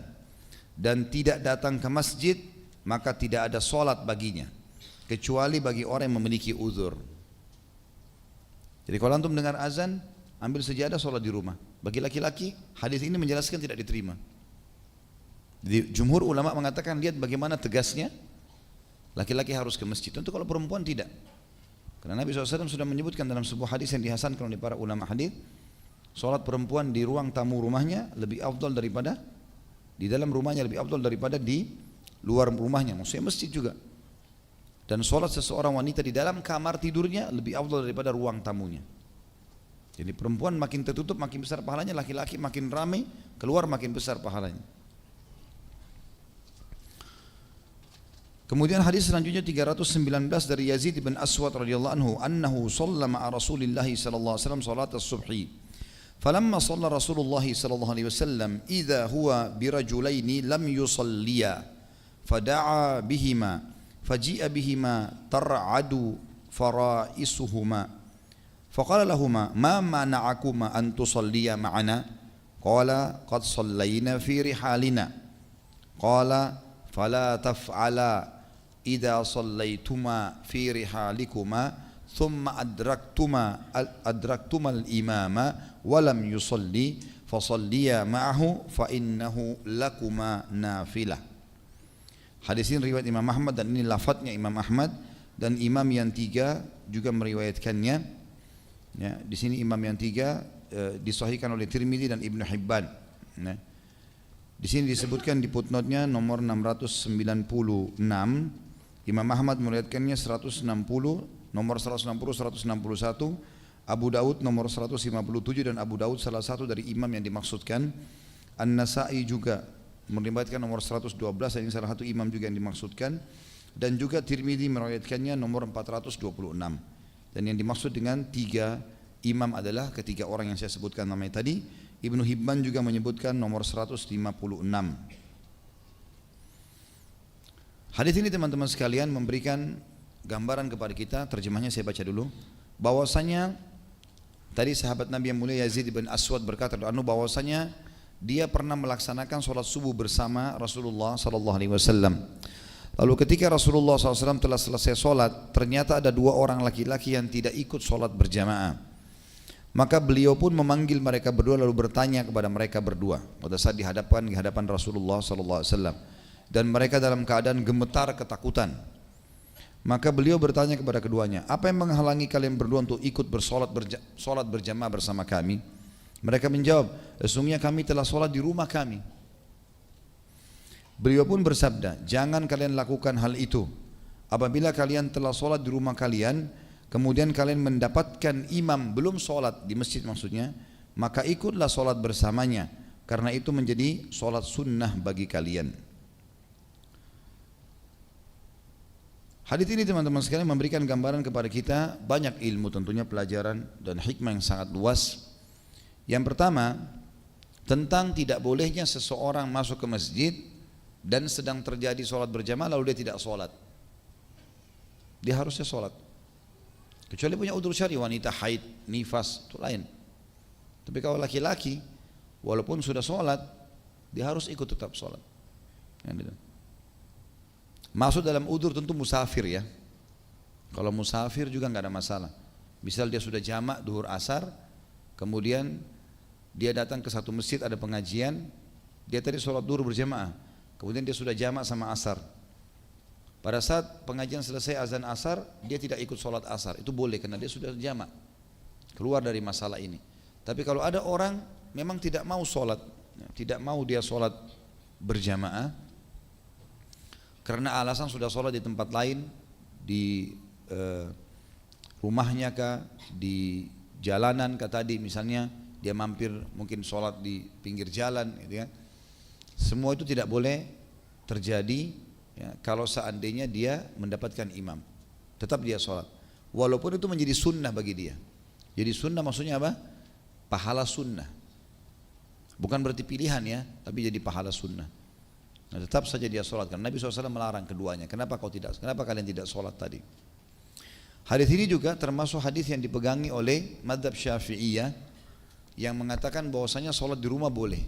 dan tidak datang ke masjid, maka tidak ada solat baginya, kecuali bagi orang yang memiliki uzur. Jadi kalau antum dengar azan, ambil sajadah, solat di rumah. Bagi laki-laki, hadis ini menjelaskan tidak diterima. Jadi jumhur ulama mengatakan, lihat bagaimana tegasnya, laki-laki harus ke masjid. Tentu kalau perempuan tidak. Karena Nabi SAW sudah menyebutkan dalam sebuah hadis yang dihasankan oleh para ulama hadis, solat perempuan di ruang tamu rumahnya lebih afdal daripada di dalam rumahnya, lebih afdal daripada di luar rumahnya, maksudnya masjid juga. Dan solat seseorang wanita di dalam kamar tidurnya lebih afdal daripada ruang tamunya. Jadi perempuan makin tertutup makin besar pahalanya, laki-laki makin ramai keluar makin besar pahalanya. Kemudian hadis selanjutnya 319 dari Yazid bin Aswad radhiyallahu anhu, annahu shalla ma'a Rasulillah sallallahu alaihi wasallam salat as-subhi. Falamma shalla Rasulullah sallallahu alaihi wasallam idza huwa birajulaini lam yusalliya fada'a bihima faji'a bihima tar'adu faraisuhuma faqala lahumā mā mana'akuma an tusalliya ma'ana qala qad sallayna fi rihalina qala fala taf'ala idza sallaytuma fi rihalikuma thumma adraktuma al-imama wa lam yusalli fasalliya ma'ahu fa innahu lakuma nafilah. Hadis ini riwayat Imam Ahmad dan ini lafadznya Imam Ahmad dan imam yang tiga juga meriwayatkannya. Ya, di sini imam yang tiga disahihkan oleh Tirmidzi dan Ibnu Hibban. Nah, di sini disebutkan di footnote-nya nomor 696. Imam Ahmad meriwayatkannya 160, nomor 160, 161. Abu Daud nomor 157 dan Abu Daud salah satu dari imam yang dimaksudkan. An-Nasa'i juga meriwayatkan nomor 112 dan ini salah satu imam juga yang dimaksudkan. Dan juga Tirmidzi meriwayatkannya nomor 426. Dan yang dimaksud dengan tiga imam adalah ketiga orang yang saya sebutkan namanya tadi. Ibnu Hibban juga menyebutkan nomor 156. Hadis ini teman-teman sekalian memberikan gambaran kepada kita, terjemahnya saya baca dulu, bahwasanya tadi sahabat Nabi yang mulia Yazid bin Aswad berkata bahwasanya dia pernah melaksanakan sholat subuh bersama Rasulullah SAW. Lalu ketika Rasulullah SAW telah selesai sholat, ternyata ada dua orang laki-laki yang tidak ikut sholat berjamaah. Maka beliau pun memanggil mereka berdua lalu bertanya kepada mereka berdua pada saat di hadapan Rasulullah SAW. Dan mereka dalam keadaan gemetar ketakutan. Maka beliau bertanya kepada keduanya, apa yang menghalangi kalian berdua untuk ikut sholat berjamaah bersama kami? Mereka menjawab, sesungguhnya kami telah sholat di rumah kami. Beliau pun bersabda, jangan kalian lakukan hal itu. Apabila kalian telah sholat di rumah kalian, kemudian kalian mendapatkan imam belum sholat di masjid maksudnya, maka ikutlah sholat bersamanya, karena itu menjadi sholat sunnah bagi kalian. Hadis ini teman-teman sekalian memberikan gambaran kepada kita banyak ilmu, tentunya pelajaran dan hikmah yang sangat luas. Yang pertama, tentang tidak bolehnya seseorang masuk ke masjid dan sedang terjadi sholat berjamaah lalu dia tidak sholat. Dia harusnya sholat. Kecuali punya udzur syar'i, wanita haid, nifas, itu lain. Tapi kalau laki-laki, walaupun sudah sholat, dia harus ikut tetap sholat. Masuk dalam udzur tentu musafir ya. Kalau musafir juga nggak ada masalah. Misal dia sudah jamak duhur asar, kemudian dia datang ke satu masjid ada pengajian, dia tadi sholat duhur berjamaah, kemudian dia sudah jamak sama asar. Pada saat pengajian selesai azan asar, dia tidak ikut sholat asar, itu boleh karena dia sudah jamak, keluar dari masalah ini. Tapi kalau ada orang memang tidak mau sholat, tidak mau dia sholat berjamaah, karena alasan sudah sholat di tempat lain, di rumahnya kah, di jalanan kah tadi misalnya, dia mampir mungkin sholat di pinggir jalan gitu ya. Semua itu tidak boleh terjadi ya, kalau seandainya dia mendapatkan imam, tetap dia sholat. Walaupun itu menjadi sunnah bagi dia. Jadi sunnah maksudnya apa? Pahala sunnah. Bukan berarti pilihan ya, tapi jadi pahala sunnah. Nah, tetap saja dia sholat karena Nabi SAW melarang keduanya. Kenapa kalian tidak sholat tadi? Hadis ini juga termasuk hadis yang dipegangi oleh mazhab Syafi'iyah yang mengatakan bahwasanya sholat di rumah boleh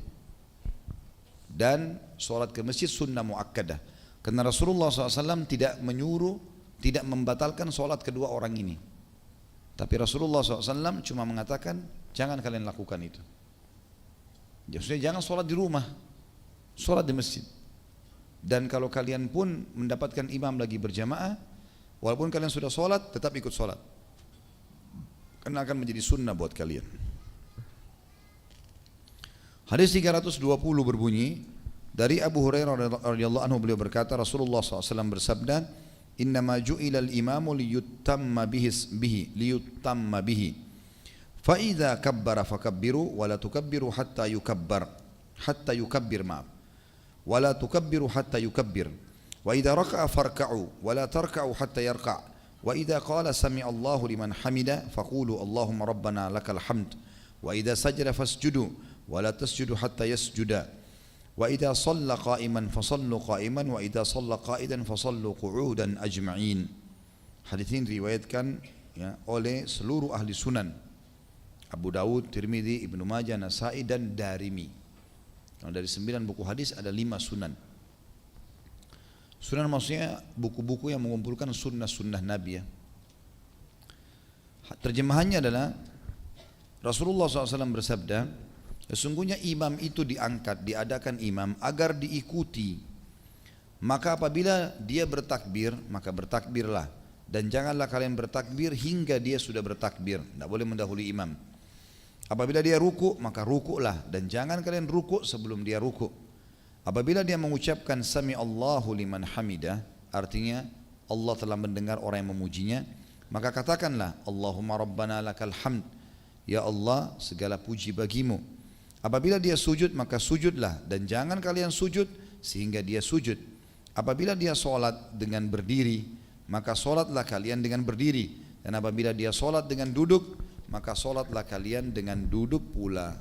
dan sholat ke masjid sunnah muakkadah. Karena Rasulullah SAW tidak menyuruh, tidak membatalkan sholat kedua orang ini. Tapi Rasulullah SAW cuma mengatakan jangan kalian lakukan itu. Maksudnya jangan sholat di rumah, sholat di masjid. Dan kalau kalian pun mendapatkan imam lagi berjamaah, walaupun kalian sudah sholat, tetap ikut sholat. Karena akan menjadi sunnah buat kalian. Hadis 320 berbunyi, dari Abu Hurairah radhiyallahu anhu beliau berkata, Rasulullah SAW bersabda, innama ju'ilal imamu liyutamma bihi. Fa idza kabbara fakabbiru wa la tukabbiru hatta yukabbir ma'af. ولا تكبروا حتى يكبر وإذا ركع فاركعوا ولا تركعوا حتى يركع وإذا قال سمع الله لمن حمده فقولوا اللهم ربنا لك الحمد وإذا سجد فاسجدوا ولا تسجدوا حتى يسجد وإذا صلى قائما فصلوا قائما وإذا صلى قائدا فصلوا قعودا أجمعين. Hadis ini diriwayatkan ya, oleh seluruh ahli sunan, Abu Daud, Tirmidzi, Ibnu Majah, Nasa'i dan Darimi. Dari 9 buku hadis ada 5 sunan. Sunan maksudnya buku-buku yang mengumpulkan sunnah-sunnah Nabi ya. Terjemahannya adalah Rasulullah SAW bersabda, Sesungguhnya imam itu diangkat, diadakan imam agar diikuti. Maka apabila dia bertakbir, maka bertakbirlah. Dan janganlah kalian bertakbir hingga dia sudah bertakbir. Tidak boleh mendahului imam. Apabila dia ruku, maka rukuklah. Dan jangan kalian ruku sebelum dia ruku. Apabila dia mengucapkan Sami Allahu liman hamidah, artinya Allah telah mendengar orang yang memujinya, maka katakanlah Allahumma rabbana lakal hamd. Ya Allah, segala puji bagimu. Apabila dia sujud, maka sujudlah. Dan jangan kalian sujud sehingga dia sujud. Apabila dia solat dengan berdiri, maka solatlah kalian dengan berdiri. Dan apabila dia solat dengan duduk, maka solatlah kalian dengan duduk pula.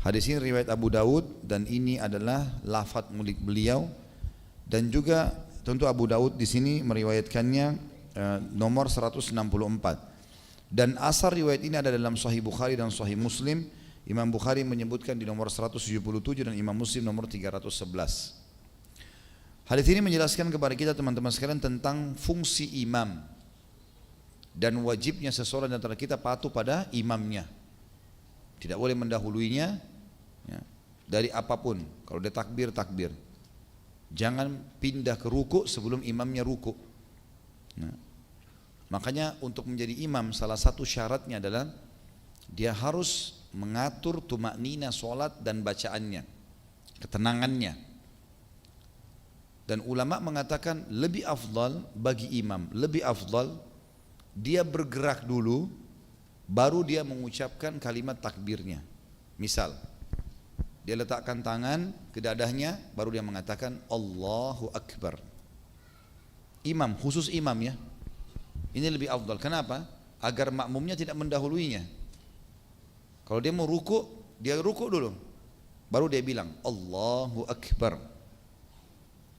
Hadis ini riwayat Abu Daud dan ini adalah lafaz mulik beliau. Dan juga tentu Abu Daud di sini meriwayatkannya nomor 164. Dan asar riwayat ini ada dalam Sahih Bukhari dan Sahih Muslim. Imam Bukhari menyebutkan di nomor 177 dan Imam Muslim nomor 311. Hadis ini menjelaskan kepada kita teman-teman sekalian tentang fungsi imam dan wajibnya seseorang antara kita patuh pada imamnya. Tidak boleh mendahuluinya ya, dari apapun. Kalau dia takbir, takbir. Jangan pindah ke ruku sebelum imamnya ruku. Nah, makanya untuk menjadi imam salah satu syaratnya adalah dia harus mengatur tumaknina solat dan bacaannya, ketenangannya. Dan ulama mengatakan lebih afdal bagi imam, lebih afdal dia bergerak dulu baru dia mengucapkan kalimat takbirnya. Misal dia letakkan tangan ke dadahnya baru dia mengatakan Allahu Akbar. Imam, khusus imam ya. Ini lebih afdal. Kenapa? Agar makmumnya tidak mendahuluinya. Kalau dia mau ruku, dia ruku dulu. Baru dia bilang Allahu Akbar.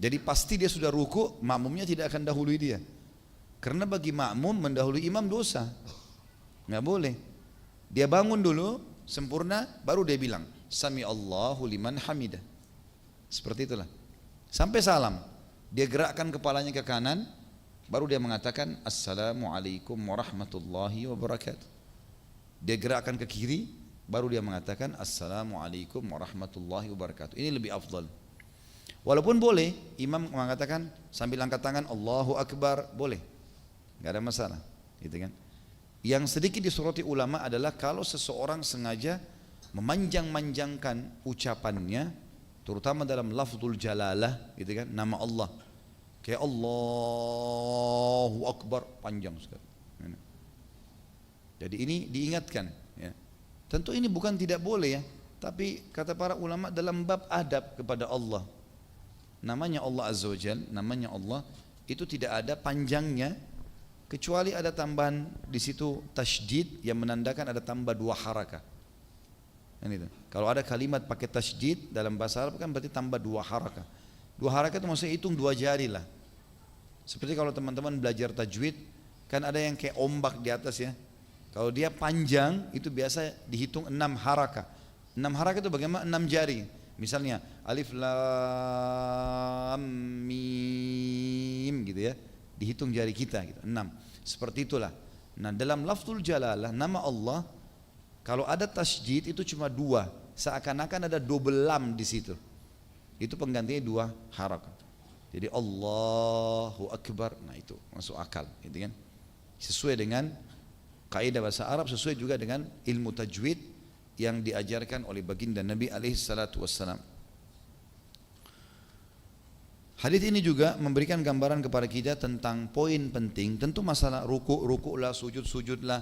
Jadi pasti dia sudah ruku, makmumnya tidak akan dahului dia. Karena bagi makmum mendahului imam dosa. Nggak boleh. Dia bangun dulu, sempurna, baru dia bilang Sami Allahu liman hamidah. Seperti itulah. Sampai salam. Dia gerakkan kepalanya ke kanan, baru dia mengatakan Assalamualaikum warahmatullahi wabarakatuh. Dia gerakkan ke kiri, baru dia mengatakan Assalamualaikum warahmatullahi wabarakatuh. Ini lebih afdal. Walaupun boleh, imam mengatakan sambil angkat tangan Allahu Akbar, boleh, nggak ada masalah, gitu kan? Yang sedikit disoroti ulama adalah kalau seseorang sengaja memanjang-manjangkan ucapannya, terutama dalam lafzul jalalah, gitu kan, nama Allah, kayak Allahu Akbar panjang sekali. Jadi ini diingatkan, ya. Tentu ini bukan tidak boleh ya, tapi kata para ulama dalam bab adab kepada Allah. Namanya Allah Azza wa Jal, namanya Allah itu tidak ada panjangnya kecuali ada tambahan di situ tasydid yang menandakan ada tambah 2 harakah. Kalau ada kalimat pakai tasydid dalam bahasa Arab kan berarti tambah 2 harakah. 2 harakah itu maksudnya hitung 2 jari lah. Seperti kalau teman-teman belajar tajwid kan ada yang kayak ombak di atas ya. Kalau dia panjang itu biasa dihitung 6 harakah. 6 harakah itu bagaimana? 6 jari. Misalnya alif lam mim gitu ya, dihitung jari kita gitu, 6. Seperti itulah. Nah dalam lafzul jalalah nama Allah kalau ada tasydid itu cuma 2, seakan-akan ada double lam di situ. Itu penggantinya 2 harakat. Jadi Allahu Akbar, nah itu masuk akal, gitu kan? Sesuai dengan kaidah bahasa Arab, sesuai juga dengan ilmu tajwid yang diajarkan oleh baginda Nabi alaihi salatu wassalam. Hadis ini juga memberikan gambaran kepada kita tentang poin penting, tentu masalah ruku'-ruku'lah, sujud-sujudlah,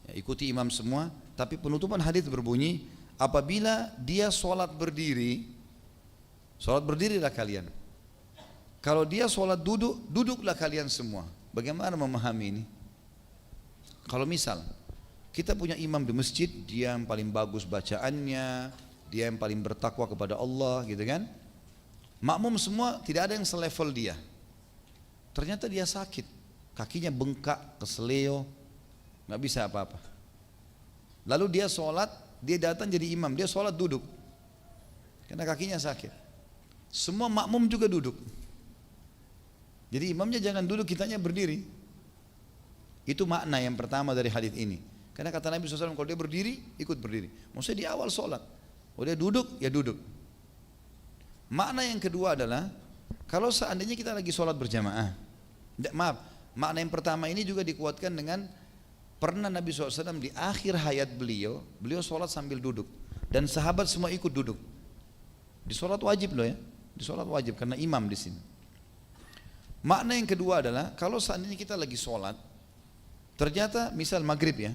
ya, ikuti imam semua, tapi penutupan hadis berbunyi, apabila dia sholat berdirilah kalian. Kalau dia sholat duduk, duduklah kalian semua. Bagaimana memahami ini? Kalau misal kita punya imam di masjid, dia yang paling bagus bacaannya, dia yang paling bertakwa kepada Allah, gitu kan? Makmum semua tidak ada yang selevel dia. Ternyata dia sakit, kakinya bengkak, keseleo, nggak bisa apa-apa. Lalu dia sholat, dia datang jadi imam, dia sholat duduk, karena kakinya sakit. Semua makmum juga duduk. Jadi imamnya jangan duduk, kitanya berdiri. Itu makna yang pertama dari hadis ini. Karena kata Nabi SAW, kalau dia berdiri, ikut berdiri. Maksudnya di awal sholat. Kalau dia duduk, ya duduk. Makna yang kedua adalah, kalau seandainya kita lagi sholat berjamaah, makna yang pertama ini juga dikuatkan dengan pernah Nabi SAW di akhir hayat beliau sholat sambil duduk. Dan sahabat semua ikut duduk. Di sholat wajib loh ya, di sholat wajib karena imam di sini. Makna yang kedua adalah, kalau seandainya kita lagi sholat, ternyata misal maghrib ya,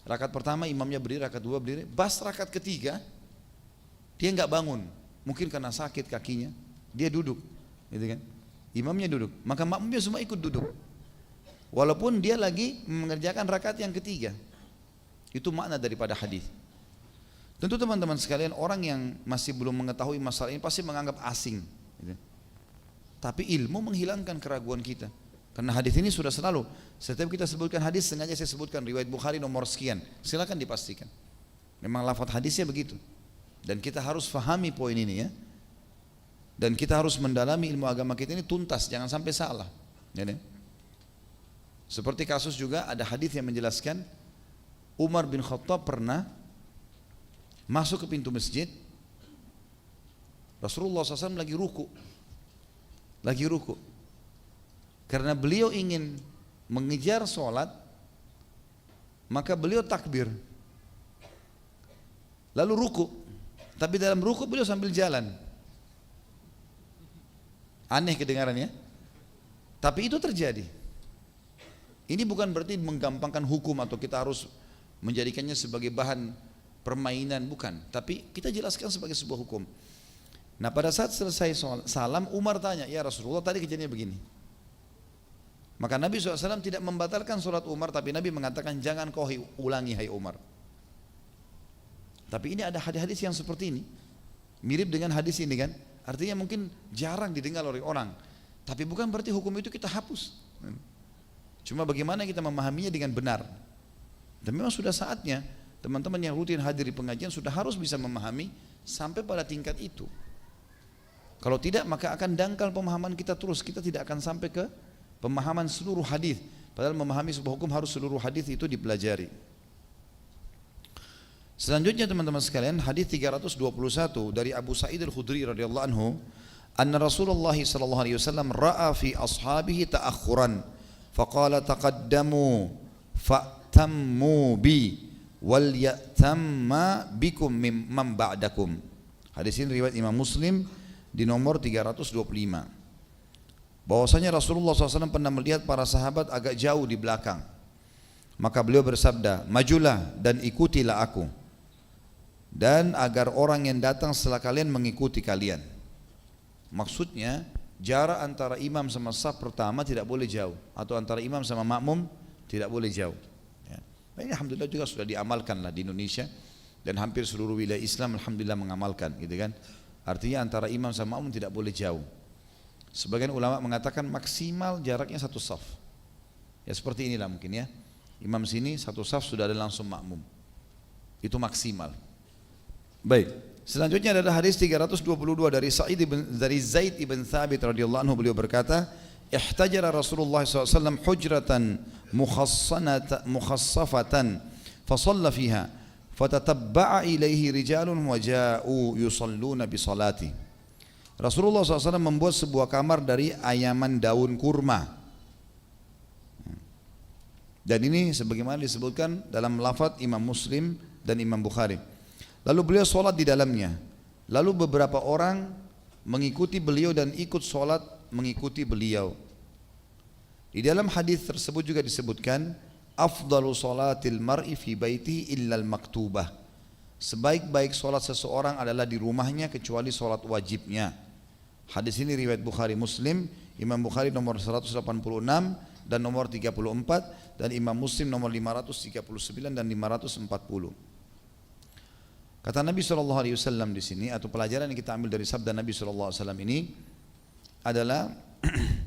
rakaat pertama imamnya berdiri, rakaat dua berdiri, pas rakaat ketiga dia nggak bangun, mungkin karena sakit kakinya, dia duduk, gitu kan? Imamnya duduk, maka makmumnya semua ikut duduk, walaupun dia lagi mengerjakan rakaat yang ketiga. Itu makna daripada hadis. Tentu teman-teman sekalian, orang yang masih belum mengetahui masalah ini pasti menganggap asing, gitu. Tapi ilmu menghilangkan keraguan kita. Karena hadis ini sudah selalu, setiap kita sebutkan hadis, sengaja saya sebutkan riwayat Bukhari nomor sekian, silakan dipastikan. Memang lafaz hadisnya begitu. Dan kita harus fahami poin ini ya. Dan kita harus mendalami ilmu agama kita ini tuntas, jangan sampai salah. Ya, ya. Seperti kasus juga ada hadis yang menjelaskan, Umar bin Khattab pernah masuk ke pintu masjid, Rasulullah SAW lagi ruku. Karena beliau ingin mengejar sholat, maka beliau takbir, lalu ruku. Tapi dalam ruku beliau sambil jalan. Aneh kedengarannya, tapi itu terjadi. Ini bukan berarti menggampangkan hukum atau kita harus menjadikannya sebagai bahan permainan, bukan. Tapi kita jelaskan sebagai sebuah hukum. Nah pada saat selesai salam, Umar tanya, ya Rasulullah tadi kejadiannya begini. Maka Nabi SAW tidak membatalkan sholat Umar, tapi Nabi mengatakan jangan kau ulangi hai Umar. Tapi ini ada hadis-hadis yang seperti ini, mirip dengan hadis ini kan. Artinya mungkin jarang didengar oleh orang, tapi bukan berarti hukum itu kita hapus. Cuma bagaimana kita memahaminya dengan benar. Dan memang sudah saatnya teman-teman yang rutin hadir di pengajian sudah harus bisa memahami sampai pada tingkat itu. Kalau tidak maka akan dangkal pemahaman kita terus, kita tidak akan sampai ke pemahaman seluruh hadis. Padahal memahami sebuah hukum harus seluruh hadis itu dipelajari. Selanjutnya teman-teman sekalian, hadis 321 dari Abu Sa'id Al-Khudri radhiyallahu anhu, anna Rasulullah sallallahu alaihi wasallam ra'a fi ashabihi ta'akhuran, faqala taqaddamu fa'tammu bi wal ya'tamma bikum mimman ba'dakum. Hadis ini riwayat Imam Muslim di nomor 325. Bahwasanya Rasulullah SAW pernah melihat para sahabat agak jauh di belakang, maka beliau bersabda, majulah dan ikutilah aku, dan agar orang yang datang setelah kalian mengikuti kalian. Maksudnya jarak antara imam sama saf pertama tidak boleh jauh, atau antara imam sama makmum tidak boleh jauh ya. Ini alhamdulillah juga sudah diamalkan lah di Indonesia, dan hampir seluruh wilayah Islam alhamdulillah mengamalkan gitu kan. Artinya antara imam sama makmum tidak boleh jauh. Sebagian ulama mengatakan maksimal jaraknya satu saf. Ya seperti inilah mungkin ya. Imam sini satu saf sudah ada langsung makmum. Itu maksimal. Baik. Selanjutnya adalah hadis 322 dari Zaid ibn Thabit radhiyallahu anhu, beliau berkata, ihtajara Rasulullah SAW hujratan mukhassafatan fasalla fiha fatatabba'a ilaihi rijalun wa ja'u yusalluna bi salati. Rasulullah SAW membuat sebuah kamar dari ayaman daun kurma, dan ini sebagaimana disebutkan dalam lafaz Imam Muslim dan Imam Bukhari. Lalu beliau sholat di dalamnya, lalu beberapa orang mengikuti beliau dan ikut sholat mengikuti beliau. Di dalam hadis tersebut juga disebutkan, afdalu sholatil mar'i fi baitihi illal maktubah. Sebaik-baik sholat seseorang adalah di rumahnya kecuali sholat wajibnya. Hadis ini riwayat Bukhari Muslim, Imam Bukhari nomor 186 dan nomor 34, dan Imam Muslim nomor 539 dan 540. Kata Nabi SAW di sini, atau pelajaran yang kita ambil dari sabda Nabi SAW ini adalah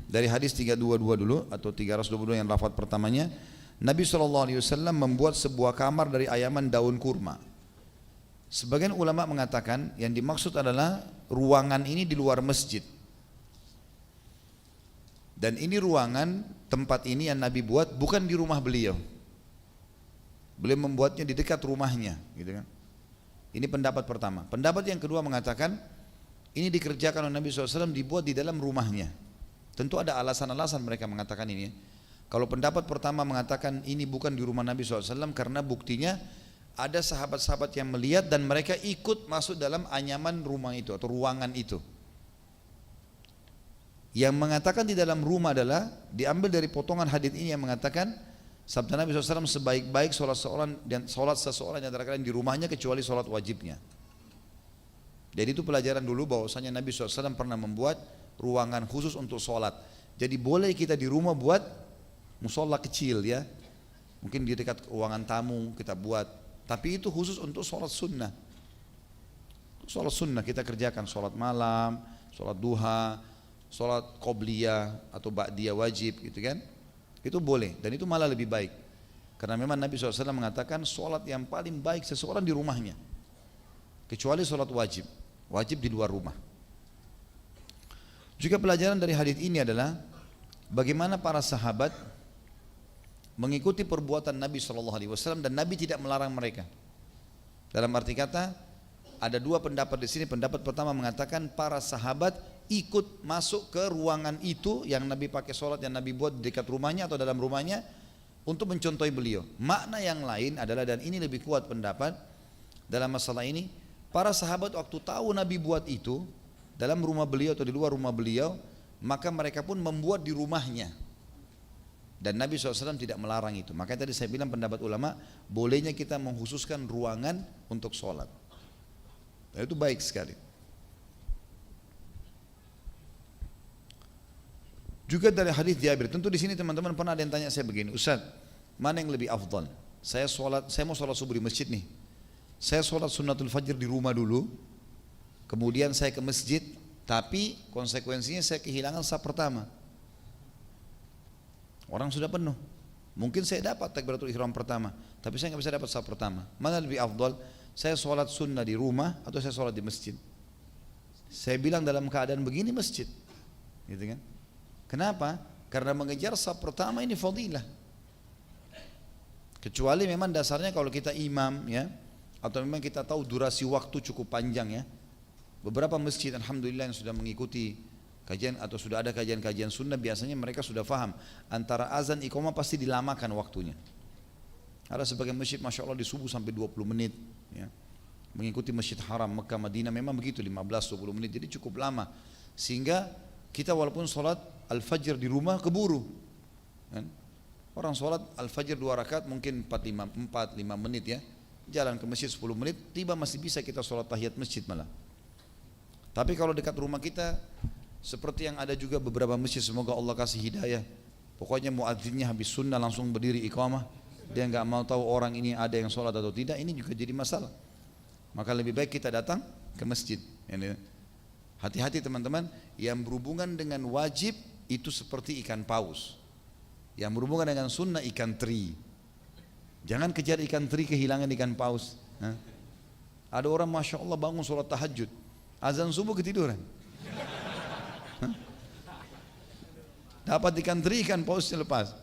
dari hadis 322 dulu, atau 322 yang lafaz pertamanya. Nabi SAW membuat sebuah kamar dari ayaman daun kurma. Sebagian ulama mengatakan yang dimaksud adalah ruangan ini di luar masjid. Dan ini ruangan tempat ini yang Nabi buat bukan di rumah beliau. Beliau membuatnya di dekat rumahnya, gitu kan. Ini pendapat pertama. Pendapat yang kedua mengatakan ini dikerjakan oleh Nabi SAW, dibuat di dalam rumahnya. Tentu ada alasan-alasan mereka mengatakan ini. Kalau pendapat pertama mengatakan ini bukan di rumah Nabi SAW karena buktinya ada sahabat-sahabat yang melihat dan mereka ikut masuk dalam anyaman rumah itu atau ruangan itu. Yang mengatakan di dalam rumah adalah diambil dari potongan hadis ini yang mengatakan sabda Nabi SAW, sebaik-baik sholat seseorang yang kalian di rumahnya kecuali sholat wajibnya. Jadi itu pelajaran dulu bahwasanya Nabi SAW pernah membuat ruangan khusus untuk sholat. Jadi boleh kita di rumah buat musola kecil ya, mungkin di dekat ruangan tamu kita buat, tapi itu khusus untuk sholat sunnah. Sholat sunnah kita kerjakan, sholat malam, sholat duha, sholat qobliyah atau ba'diyah wajib gitu kan. Itu boleh dan itu malah lebih baik. Karena memang Nabi SAW mengatakan sholat yang paling baik seseorang di rumahnya. Kecuali sholat wajib, wajib di luar rumah. Juga pelajaran dari hadis ini adalah bagaimana para sahabat mengikuti perbuatan Nabi SAW dan Nabi tidak melarang mereka. Dalam arti kata ada dua pendapat di sini. Pendapat pertama mengatakan para sahabat ikut masuk ke ruangan itu yang Nabi pakai sholat yang Nabi buat di dekat rumahnya atau dalam rumahnya untuk mencontohi beliau. Makna yang lain adalah, dan ini lebih kuat pendapat dalam masalah ini, para sahabat waktu tahu Nabi buat itu dalam rumah beliau atau di luar rumah beliau, maka mereka pun membuat di rumahnya. Dan Nabi SAW tidak melarang itu. Makanya tadi saya bilang pendapat ulama, bolehnya kita mengkhususkan ruangan untuk sholat. Dan itu baik sekali. Juga dari hadis Jabir, tentu di sini teman-teman pernah ada yang tanya saya begini, Ustaz, mana yang lebih afdal? Saya mau sholat subuh di masjid nih. Saya sholat sunnatul fajr di rumah dulu, kemudian saya ke masjid, tapi konsekuensinya saya kehilangan saf pertama. Orang sudah penuh. Mungkin saya dapat takbiratul ihram pertama, tapi saya nggak bisa dapat saf pertama. Mana lebih afdal? Saya sholat sunnah di rumah atau saya sholat di masjid? Saya bilang dalam keadaan begini masjid, gitu kan? Kenapa? Karena mengejar saf pertama ini fadilah. Kecuali memang dasarnya kalau kita imam ya, atau memang kita tahu durasi waktu cukup panjang ya. Beberapa masjid alhamdulillah yang sudah mengikuti kajian atau sudah ada kajian-kajian sunnah, biasanya mereka sudah faham antara azan iqamah pasti dilamakan waktunya. Ada sebagian masjid masya Allah di subuh sampai 20 menit ya. Mengikuti masjid haram Mekah Madinah memang begitu 15-20 menit, jadi cukup lama. Sehingga kita walaupun sholat al-fajr di rumah keburu kan? Orang sholat al-fajr 2 rakaat mungkin 4-5 menit ya, jalan ke masjid 10 menit, tiba masih bisa kita sholat tahiyat masjid malah. Tapi kalau dekat rumah kita, seperti yang ada juga beberapa masjid, semoga Allah kasih hidayah, pokoknya muadzinnya habis sunnah langsung berdiri iqamah, dia nggak mau tahu orang ini ada yang sholat atau tidak, ini juga jadi masalah. Maka lebih baik kita datang ke masjid. Hati-hati teman-teman, yang berhubungan dengan wajib itu seperti ikan paus, yang berhubungan dengan sunnah ikan teri. Jangan kejar ikan teri kehilangan ikan paus. Ada orang masya Allah bangun sholat tahajud, azan subuh ketiduran. Dapat ikan teri, ikan pausnya lepas.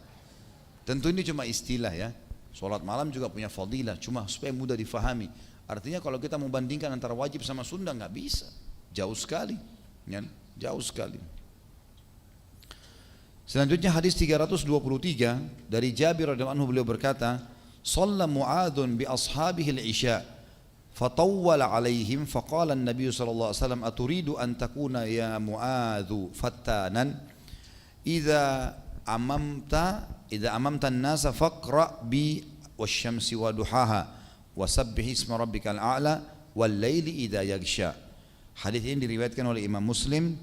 Tentu ini cuma istilah ya. Sholat malam juga punya fadilah, cuma supaya mudah difahami. Artinya kalau kita membandingkan antara wajib sama sunnah nggak bisa. Jauh sekali, ya, jauh sekali. Selanjutnya hadis 323 dari Jabir radhiyallahu anhu, beliau berkata, "Shalla Mu'adzun bi ashabihi al-isya, fatawwala 'alaihim faqala an-nabiy sallallahu alaihi wasallam aturidu an takuna ya Mu'adzu fattanan idza amamta an-nasa faqra bi wasyamsi wa duhaha wa sabbih isma rabbikal a'la wal laili idza yaghsha." Hadis ini diriwayatkan oleh Imam Muslim,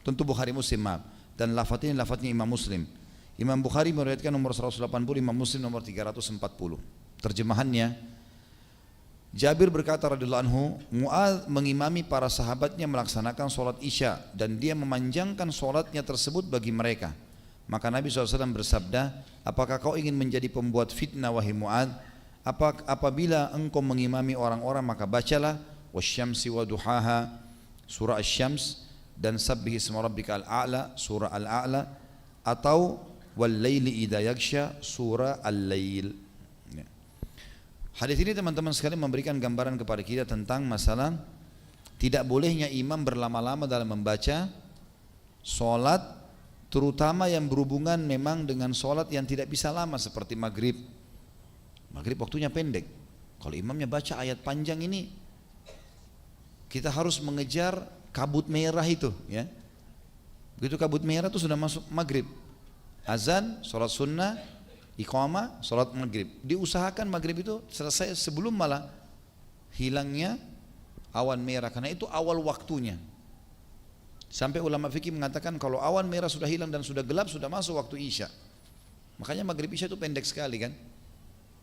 tentu Bukhari Muslim maaf, dan lafaz ini lafaznya Imam Muslim. Imam Bukhari meriwayatkan nomor 180, Imam Muslim nomor 340. Terjemahannya, Jabir berkata radhiyallahu anhu, Mu'adz mengimami para sahabatnya melaksanakan sholat isya dan dia memanjangkan sholatnya tersebut bagi mereka. Maka Nabi SAW bersabda, apakah kau ingin menjadi pembuat fitnah wahai Mu'adz? Apabila engkau mengimami orang-orang maka bacalah wasyamsi wa duhaha surah asy-syams dan sabbih isma rabbikal a'la surah al-a'la, atau wal laili idza yaghsha, surah Al-Lail. Ya. Hadis ini teman-teman sekalian memberikan gambaran kepada kita tentang masalah tidak bolehnya imam berlama-lama dalam membaca solat, terutama yang berhubungan memang dengan solat yang tidak bisa lama seperti maghrib. Maghrib waktunya pendek. Kalau imamnya baca ayat panjang ini, kita harus mengejar kabut merah itu, ya. Begitu kabut merah itu sudah masuk maghrib. Azan, sholat sunnah, iqamah, sholat maghrib. Diusahakan maghrib itu selesai sebelum malah hilangnya awan merah, karena itu awal waktunya. Sampai ulama fikih mengatakan kalau awan merah sudah hilang dan sudah gelap, sudah masuk waktu isya. Makanya maghrib isya itu pendek sekali kan.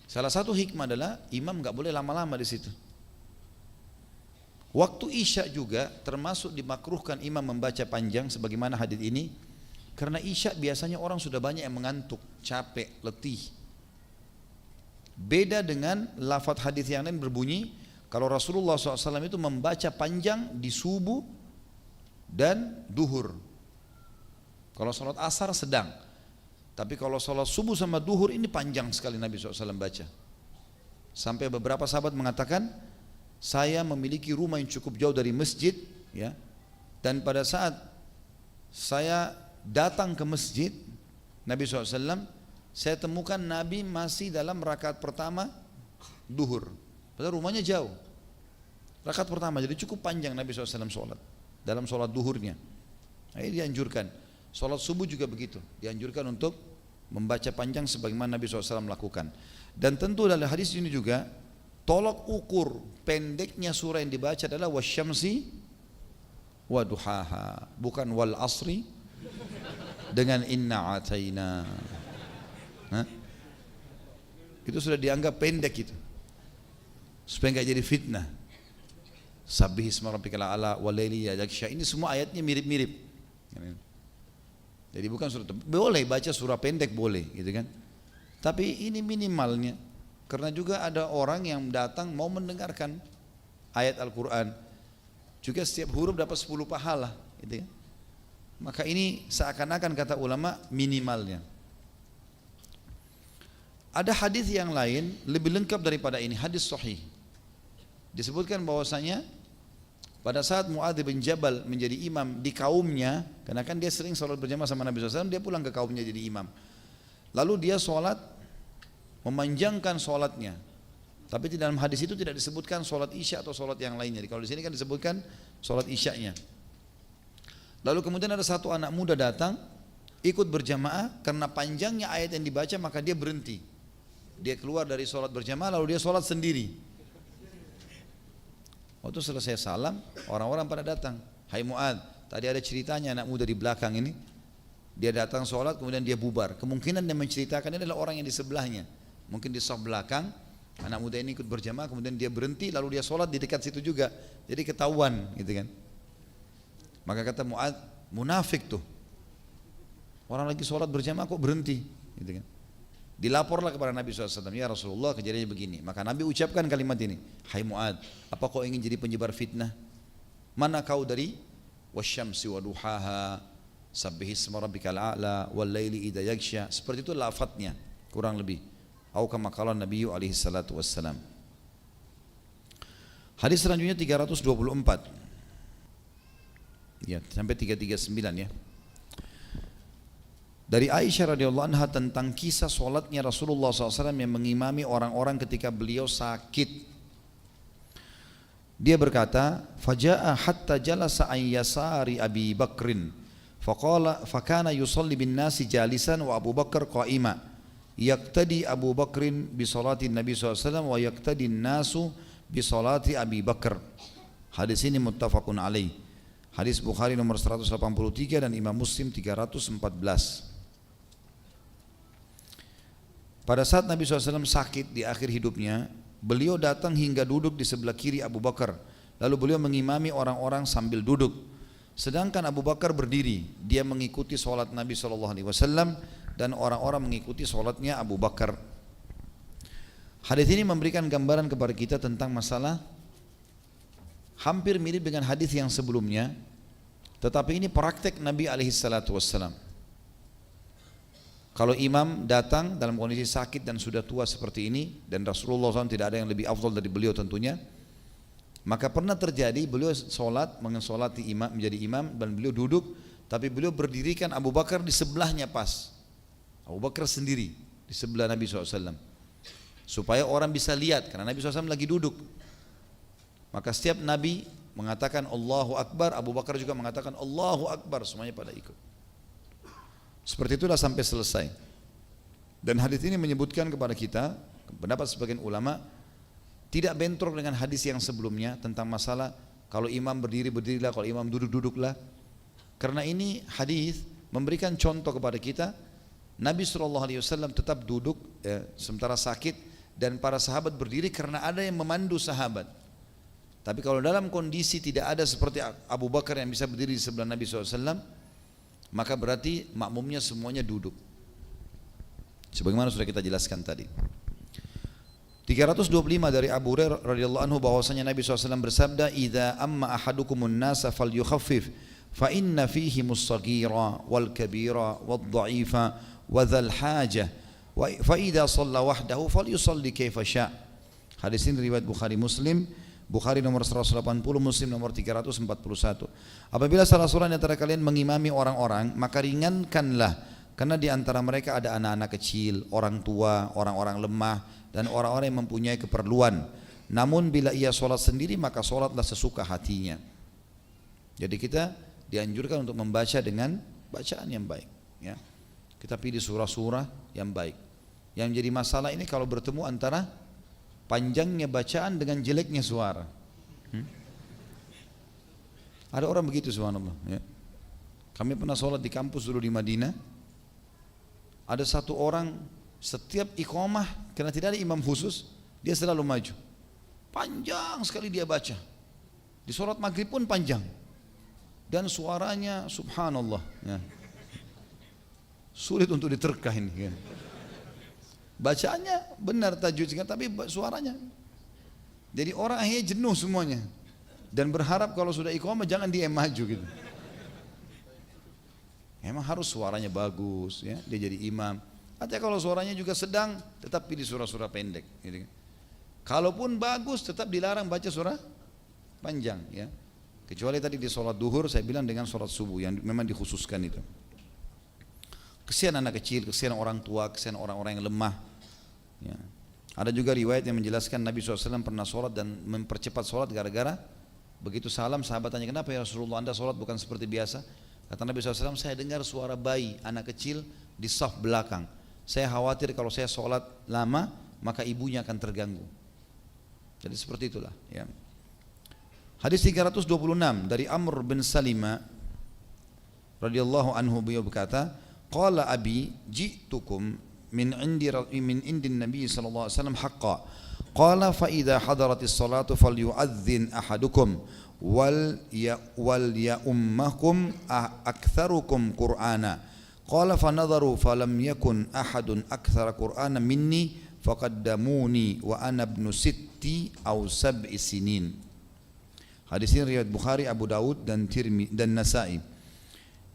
Salah satu hikmah adalah imam nggak boleh lama-lama di situ. Waktu isya juga termasuk dimakruhkan imam membaca panjang sebagaimana hadis ini, karena isya biasanya orang sudah banyak yang mengantuk, capek, letih. Beda dengan lafaz hadis yang lain berbunyi kalau Rasulullah SAW itu membaca panjang di subuh dan duhur. Kalau sholat asar sedang, tapi kalau sholat subuh sama duhur ini panjang sekali Nabi SAW baca. Sampai beberapa sahabat mengatakan, saya memiliki rumah yang cukup jauh dari masjid, ya, dan pada saat saya datang ke masjid Nabi SAW, saya temukan Nabi masih dalam rakaat pertama duhur, padahal rumahnya jauh. Rakaat pertama, jadi cukup panjang Nabi SAW sholat dalam sholat duhurnya. Nah, ini dianjurkan. Sholat subuh juga begitu, dianjurkan untuk membaca panjang sebagaimana Nabi SAW lakukan. Dan tentu dalam hadis ini juga tolok ukur pendeknya surah yang dibaca adalah wasyamsi wa duhaha, bukan wal asri dengan inna ataina. Itu sudah dianggap pendek itu, supaya enggak jadi fitnah. Sabbih isma rabbikal a'la wal laili idza yaghsha, ini semua ayatnya mirip-mirip. Jadi bukan surah, boleh baca surah pendek boleh gitu kan, tapi ini minimalnya. Karena juga ada orang yang datang mau mendengarkan ayat Al-Quran, juga setiap huruf dapat 10 pahala gitu ya. Maka ini seakan-akan kata ulama minimalnya. Ada hadis yang lain lebih lengkap daripada ini, hadis sahih. Disebutkan bahwasanya pada saat Muadz bin Jabal menjadi imam di kaumnya, karena kan dia sering sholat berjamaah sama Nabi SAW, dia pulang ke kaumnya jadi imam. Lalu dia sholat, memanjangkan sholatnya, tapi di dalam hadis itu tidak disebutkan sholat isya atau sholat yang lainnya. Kalau di sini kan disebutkan sholat isyanya. Lalu kemudian ada satu anak muda datang ikut berjamaah, karena panjangnya ayat yang dibaca maka dia berhenti. Dia keluar dari sholat berjamaah lalu dia sholat sendiri. Waktu selesai salam, orang-orang pada datang, hai Muadz, tadi ada ceritanya anak muda di belakang ini, dia datang sholat kemudian dia bubar. Kemungkinan yang menceritakan ini adalah orang yang di sebelahnya. Mungkin di saf belakang, anak muda ini ikut berjamaah, kemudian dia berhenti, lalu dia sholat di dekat situ juga, jadi ketahuan, gitu kan. Maka kata Muadz, munafik tuh, orang lagi sholat berjamaah kok berhenti, gitu kan. Dilaporlah kepada Nabi SAW, ya Rasulullah kejadiannya begini. Maka Nabi ucapkan kalimat ini, hai Muadz, apa kau ingin jadi penyebar fitnah? Mana kau dari wasyamsi wa duhaha, sabbih isma rabbikal a'la wal laili idza yaghsha, seperti itu lafadznya kurang lebih. Atau kama qala Nabi alaihi salatu wassalam. Hadis selanjutnya 324. Ya, sampai 339 ya. Dari Aisyah radhiyallahu anha tentang kisah solatnya Rasulullah SAW yang mengimami orang-orang ketika beliau sakit. Dia berkata, faja'a hatta jalasa an yasari Abi Bakrin, faqala fakana yusalli bin nasi jalisan wa Abu Bakar qa'ima. Yaqtadi Abu Bakrin bi salati Nabi SAW wa yaqtadi nasu bi salati Abi Bakar. Hadis ini muttafaqun alaih. Hadis Bukhari nomor 183 dan Imam Muslim 314. Pada saat Nabi SAW sakit di akhir hidupnya, beliau datang hingga duduk di sebelah kiri Abu Bakar. Lalu beliau mengimami orang-orang sambil duduk. Sedangkan Abu Bakar berdiri, dia mengikuti sholat Nabi SAW dan orang-orang mengikuti sholatnya Abu Bakar. Hadis ini memberikan gambaran kepada kita tentang masalah hampir mirip dengan hadis yang sebelumnya, tetapi ini praktek Nabi SAW. Kalau imam datang dalam kondisi sakit dan sudah tua seperti ini, dan Rasulullah SAW tidak ada yang lebih afdal dari beliau tentunya, maka pernah terjadi beliau mensolati imam, menjadi imam, dan beliau duduk, tapi beliau berdirikan Abu Bakar di sebelahnya pas. Abu Bakar sendiri di sebelah Nabi SAW, supaya orang bisa lihat, karena Nabi SAW lagi duduk. Maka setiap Nabi mengatakan Allahu Akbar, Abu Bakar juga mengatakan Allahu Akbar, semuanya pada ikut. Seperti itulah sampai selesai. Dan hadis ini menyebutkan kepada kita, pendapat sebagian ulama, tidak bentrok dengan hadis yang sebelumnya tentang masalah kalau imam berdiri, berdirilah, kalau imam duduk, duduklah. Karena ini hadis memberikan contoh kepada kita, Nabi SAW tetap duduk sementara sakit, dan para sahabat berdiri karena ada yang memandu sahabat. Tapi kalau dalam kondisi tidak ada seperti Abu Bakar yang bisa berdiri di sebelah Nabi SAW, maka berarti makmumnya semuanya duduk. Sebagaimana sudah kita jelaskan tadi. 325 dari Abu Hurairah radhiyallahu anhu bahwasanya Nabi SAW bersabda, "Idza amma ahadukumun nasa falyukhaffif, fa inna fihimus saghira wal kabira wad dha'ifa wa dzal hajah, wa fa idza shalla wahdahu falyusalli kaifa syaa." Hadis ini riwayat Bukhari Muslim. Bukhari nomor 180, Muslim nomor 341. Apabila salah seorang di antara kalian mengimami orang-orang, maka ringankanlah, karena di antara mereka ada anak-anak kecil, orang tua, orang-orang lemah, dan orang-orang yang mempunyai keperluan. Namun bila ia sholat sendiri, maka sholatlah sesuka hatinya. Jadi kita dianjurkan untuk membaca dengan bacaan yang baik, ya. Kita pilih surah-surah yang baik. Yang jadi masalah ini kalau bertemu antara panjangnya bacaan dengan jeleknya suara. Ada orang begitu, subhanallah, ya. Kami pernah sholat di kampus dulu di Madinah. Ada satu orang setiap iqamah, karena tidak ada imam khusus, dia selalu maju. Panjang sekali dia baca. Di sholat maghrib pun panjang. Dan suaranya subhanallah, ya. Sulit untuk diterka ini, ya. Bacaannya benar tajwidnya, tapi suaranya. Jadi orang akhirnya jenuh semuanya, dan berharap kalau sudah iqamah jangan dia maju gitu. Emang harus suaranya bagus, ya, dia jadi imam. Artinya kalau suaranya juga sedang, tetap pilih surah-surah pendek, gitu. Kalaupun bagus, tetap dilarang baca surah panjang, ya. Kecuali tadi di sholat duhur, saya bilang dengan sholat subuh yang memang dikhususkan itu. Kesian anak kecil, kesian orang tua, kesian orang-orang yang lemah. Ya. Ada juga riwayat yang menjelaskan Nabi SAW pernah sholat dan mempercepat sholat gara-gara begitu salam sahabat tanya, kenapa ya Rasulullah Anda sholat bukan seperti biasa? Kata Nabi SAW, saya dengar suara bayi, anak kecil di saf belakang. Saya khawatir kalau saya sholat lama maka ibunya akan terganggu. Jadi seperti itulah, ya. Hadis 326 dari Amr bin Salimah radhiyallahu anhu, beliau berkata, qala abi ji'tukum min indin Nabi sallallahu alaihi wasallam haqqan. Qala fa idza hadaratis salatu falyu'adzin ahadukum wal ya'ummakum aktsarukum qur'ana. Qala fa nadharu falam yakun ahadun aktsara qur'ana minni faqaddamuni wa ana ibnu sitti aw sab'i sinin. Hadis ini riwayat Bukhari, Abu Daud dan Tirmidzi dan Nasa'i.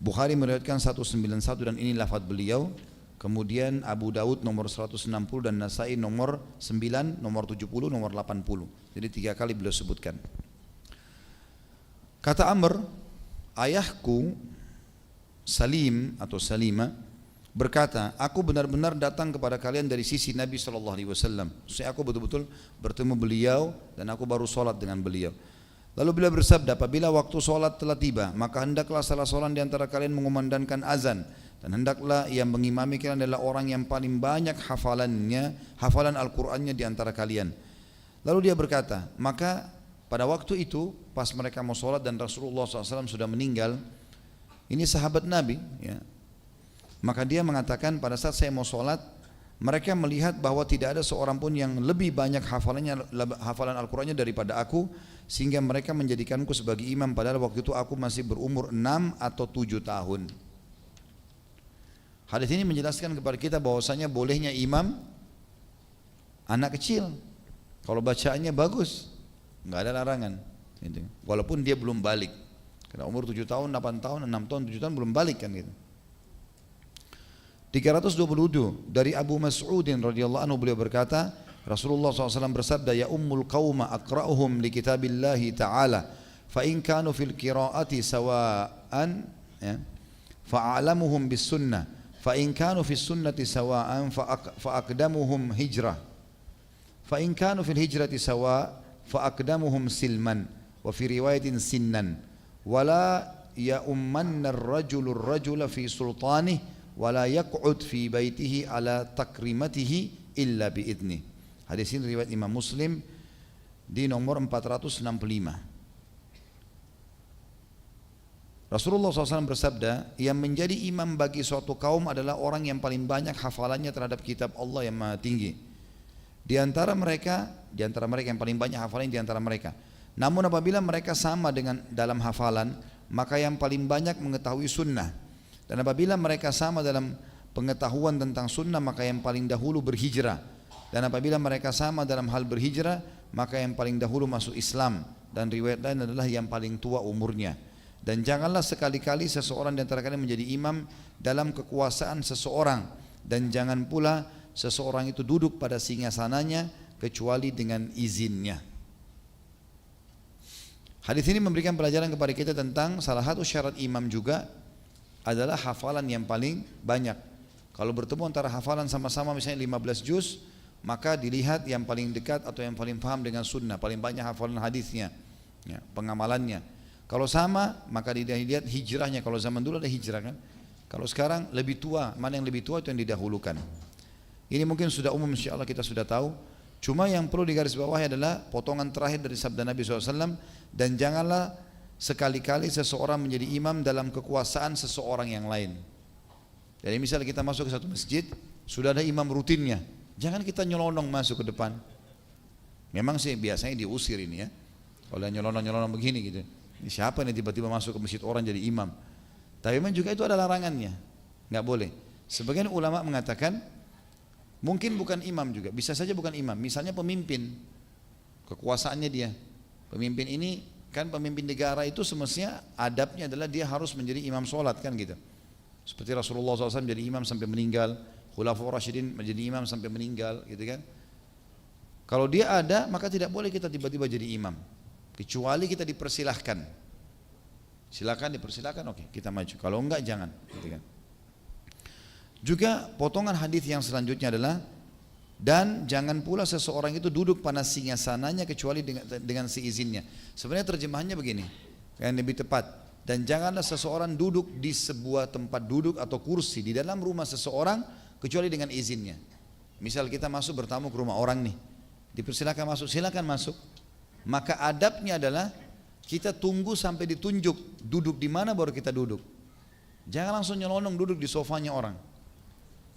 Bukhari meriwayatkan 191 dan ini lafaz beliau. Kemudian Abu Daud nomor 160 dan Nasai nomor 9, nomor 70, nomor 80. Jadi 3 kali beliau sebutkan. Kata Amr, ayahku Salim atau Salima berkata, aku benar-benar datang kepada kalian dari sisi Nabi SAW. Saya aku betul-betul bertemu beliau dan aku baru sholat dengan beliau. Lalu beliau bersabda, apabila waktu sholat telah tiba, maka hendaklah salah seorang di antara kalian mengumandangkan azan. Dan hendaklah yang mengimami kalian adalah orang yang paling banyak hafalan Al-Qur'annya di antara kalian. Lalu dia berkata, maka pada waktu itu pas mereka mau sholat dan Rasulullah SAW sudah meninggal, ini sahabat Nabi, ya. Maka dia mengatakan, pada saat saya mau sholat, mereka melihat bahwa tidak ada seorang pun yang lebih banyak hafalan Al-Qur'annya daripada aku, sehingga mereka menjadikanku sebagai imam, padahal waktu itu aku masih berumur 6 atau 7 tahun. Hadis ini menjelaskan kepada kita bahwasanya bolehnya imam anak kecil kalau bacaannya bagus, nggak ada larangan, gitu. Walaupun dia belum balik, karena umur 7 tahun, 8 tahun, 6 tahun, 7 tahun belum balik kan gitu. 327 dari Abu Mas'udin radhiyallahu anhu, beliau berkata, Rasulullah SAW bersabda, ya ummul qauma aqra'uhum li kitabillahi ta'ala fa in kanu fil qira'ati sawa'an ya, fa'alamuhum bis sunnah fa in kanu fis sunnati sawa'an fa aqdamuhum hijrah fa in kanu fil hijrati sawa' fa aqdamuhum silman wa fi riwayatin sinnan wala ya ummanna ar-rajulu ar-rajula fi sultanih wala yaq'ud fi baitihi ala takrimatihi illa bi idnih. Hadis ini riwayat Imam Muslim di nomor 465. Rasulullah SAW bersabda, yang menjadi imam bagi suatu kaum adalah orang yang paling banyak hafalannya terhadap kitab Allah yang maha tinggi. Di antara mereka yang paling banyak hafalannya di antara mereka. Namun apabila mereka sama dengan dalam hafalan, maka yang paling banyak mengetahui sunnah. Dan apabila mereka sama dalam pengetahuan tentang sunnah, maka yang paling dahulu berhijrah. Dan apabila mereka sama dalam hal berhijrah, maka yang paling dahulu masuk Islam. Dan riwayat lain adalah yang paling tua umurnya. Dan janganlah sekali-kali seseorang di antara kalian menjadi imam dalam kekuasaan seseorang. Dan jangan pula seseorang itu duduk pada singgasananya kecuali dengan izinnya. Hadis ini memberikan pelajaran kepada kita tentang salah satu syarat imam juga adalah hafalan yang paling banyak. Kalau bertemu antara hafalan sama-sama misalnya 15 juz, maka dilihat yang paling dekat atau yang paling paham dengan sunnah, paling banyak hafalan hadisnya, ya, pengamalannya. Kalau sama, maka dilihat hijrahnya. Kalau zaman dulu ada hijrah kan. Kalau sekarang lebih tua, mana yang lebih tua itu yang didahulukan. Ini mungkin sudah umum, insya Allah kita sudah tahu. Cuma yang perlu digarisbawahi adalah potongan terakhir dari sabda Nabi SAW, dan janganlah sekali-kali seseorang menjadi imam dalam kekuasaan seseorang yang lain. Jadi misalnya kita masuk ke satu masjid, sudah ada imam rutinnya. Jangan kita nyelonong masuk ke depan. Memang sih biasanya diusir ini ya. Kalau nyelonong-nyelonong begini gitu. Ini siapa nih tiba-tiba masuk ke masjid orang jadi imam. Tapi memang juga itu ada larangannya. Nggak boleh. Sebagian ulama mengatakan mungkin bukan imam juga. Bisa saja bukan imam. Misalnya pemimpin. Kekuasaannya dia. Pemimpin ini kan pemimpin negara itu semestinya adabnya adalah dia harus menjadi imam sholat kan gitu. Seperti Rasulullah SAW jadi imam sampai meninggal. Khulafaur Rasyidin menjadi imam sampai meninggal gitu kan. Kalau dia ada, maka tidak boleh kita tiba-tiba jadi imam, kecuali kita dipersilahkan. Silakan, dipersilahkan, oke kita maju. Kalau enggak jangan gitu kan. Juga potongan hadis yang selanjutnya adalah, dan jangan pula seseorang itu duduk pada singgasananya kecuali dengan seizinnya. Sebenarnya terjemahannya begini yang lebih tepat, dan janganlah seseorang duduk di sebuah tempat duduk atau kursi di dalam rumah seseorang kecuali dengan izinnya. Misal kita masuk bertamu ke rumah orang nih, dipersilakan masuk, silakan masuk. Maka adabnya adalah kita tunggu sampai ditunjuk duduk di mana baru kita duduk. Jangan langsung nyelonong duduk di sofanya orang.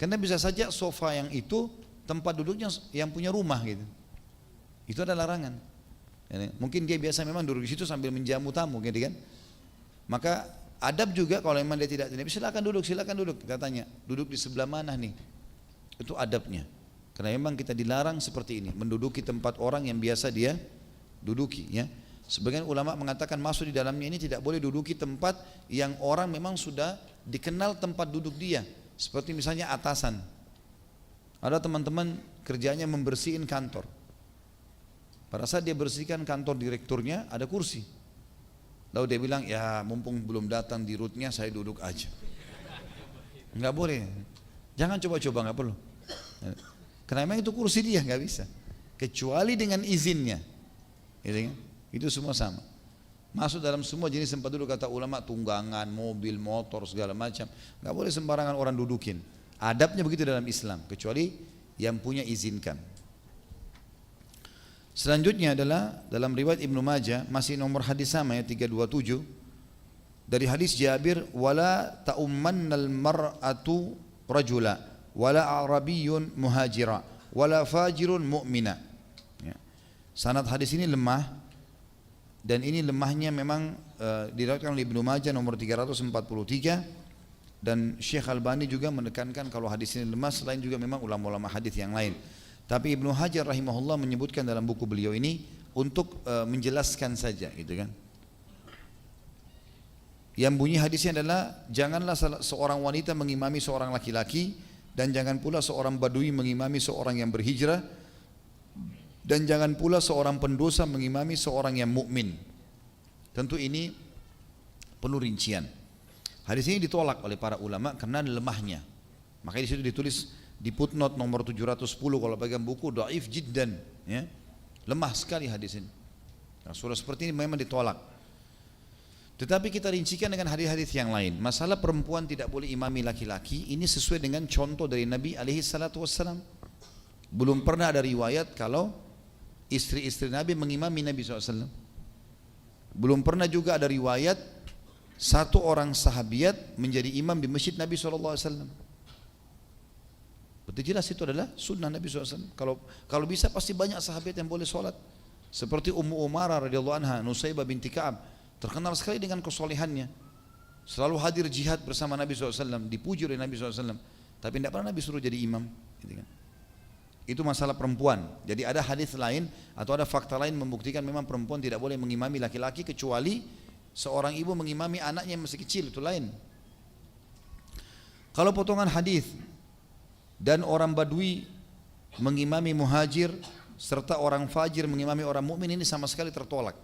Karena bisa saja sofa yang itu tempat duduknya yang punya rumah gitu. Itu ada larangan. Mungkin dia biasa memang duduk di situ sambil menjamu tamu gitu kan. Maka adab juga kalau memang dia tidak, silakan duduk, kita tanya, duduk di sebelah mana nih? Itu adabnya. Karena memang kita dilarang seperti ini, menduduki tempat orang yang biasa dia duduki ya. Sebagian ulama mengatakan masuk di dalamnya ini tidak boleh duduki tempat yang orang memang sudah dikenal tempat duduk dia. Seperti misalnya atasan. Ada teman-teman kerjanya membersihin kantor. Pada saat dia bersihkan kantor direkturnya, ada kursi. Lalu dia bilang, ya mumpung belum datang di rootnya, saya duduk aja. Enggak boleh. Jangan coba-coba, enggak perlu. Karena memang itu kursi dia, enggak bisa. Kecuali dengan izinnya. Itu semua sama. Masuk dalam semua jenis tempat duduk, kata ulama, tunggangan, mobil, motor, segala macam. Enggak boleh sembarangan orang dudukin. Adabnya begitu dalam Islam, kecuali yang punya izinkan. Selanjutnya adalah dalam riwayat Ibnu Majah, masih nomor hadis sama ya 327, dari hadis Jabir, wala ta'ummannal mar'atu rajula wala arabiyyun muhajira wala fajirun mu'mina ya. Sanad hadis ini lemah, dan ini lemahnya memang diriwayatkan oleh Ibnu Majah nomor 343, dan Syekh Albani juga menekankan kalau hadis ini lemah, selain juga memang ulama-ulama hadis yang lain. Tapi Ibnu Hajar rahimahullah menyebutkan dalam buku beliau ini untuk menjelaskan saja gitu kan. Yang bunyi hadisnya adalah janganlah seorang wanita mengimami seorang laki-laki, dan jangan pula seorang badui mengimami seorang yang berhijrah, dan jangan pula seorang pendosa mengimami seorang yang mukmin. Tentu ini penuh rincian. Hadis ini ditolak oleh para ulama karena lemahnya. Makanya di situ ditulis di footnote nomor 710 kalau bagian buku, dhaif jiddan, ya. Lemah sekali hadis ini. Nah, surah seperti ini memang ditolak. Tetapi kita rincikan dengan hadis-hadis yang lain. Masalah perempuan tidak boleh imami laki-laki, ini sesuai dengan contoh dari Nabi alaihi salatu wassalam. Belum pernah ada riwayat kalau istri-istri Nabi mengimami Nabi SAW. Belum pernah juga ada riwayat satu orang sahabiat menjadi imam di masjid Nabi SAW. Betul jelas itu adalah sunnah Nabi SAW. Kalau bisa pasti banyak sahabat yang boleh sholat. Seperti Ummu Umarah radhiyallahu anha, Nusaybah binti Ka'ab, terkenal sekali dengan kesolehannya. Selalu hadir jihad bersama Nabi SAW, dipuji oleh Nabi SAW. Tapi tidak pernah Nabi suruh jadi imam. Gitu kan. Itu masalah perempuan. Jadi ada hadis lain atau ada fakta lain membuktikan memang perempuan tidak boleh mengimami laki-laki kecuali seorang ibu mengimami anaknya yang masih kecil, itu lain. Kalau potongan hadis dan orang badui mengimami muhajir serta orang fajir mengimami orang mukmin, ini sama sekali tertolak.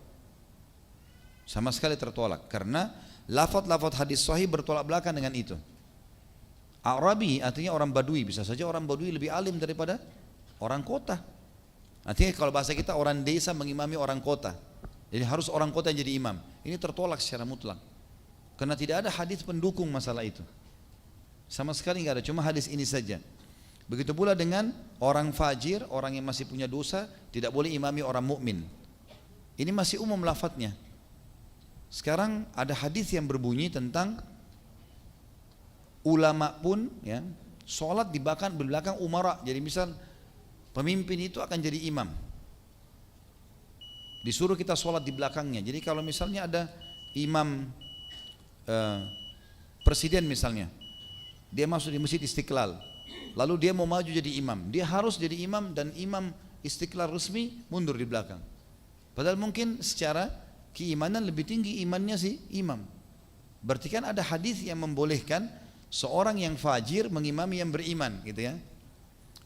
Sama sekali tertolak karena lafaz-lafaz hadis sahih bertolak belakang dengan itu. Arabi artinya orang badui, bisa saja orang badui lebih alim daripada orang kota. Artinya kalau bahasa kita orang desa mengimami orang kota. Jadi harus orang kota yang jadi imam. Ini tertolak secara mutlak. Karena tidak ada hadis pendukung masalah itu. Sama sekali nggak ada, cuma hadis ini saja. Begitu pula dengan orang fajir, orang yang masih punya dosa, tidak boleh imami orang mukmin. Ini masih umum lafadznya. Sekarang ada hadis yang berbunyi tentang ulama pun ya, sholat di belakang umara. Jadi misal pemimpin itu akan jadi imam, disuruh kita sholat di belakangnya. Jadi kalau misalnya ada imam presiden misalnya, dia masuk di masjid Istiqlal, lalu dia mau maju jadi imam, dia harus jadi imam dan imam Istiqlal resmi mundur di belakang. Padahal mungkin secara keimanan lebih tinggi imannya si imam. Berarti kan ada hadis yang membolehkan seorang yang fajir mengimami yang beriman, gitu ya.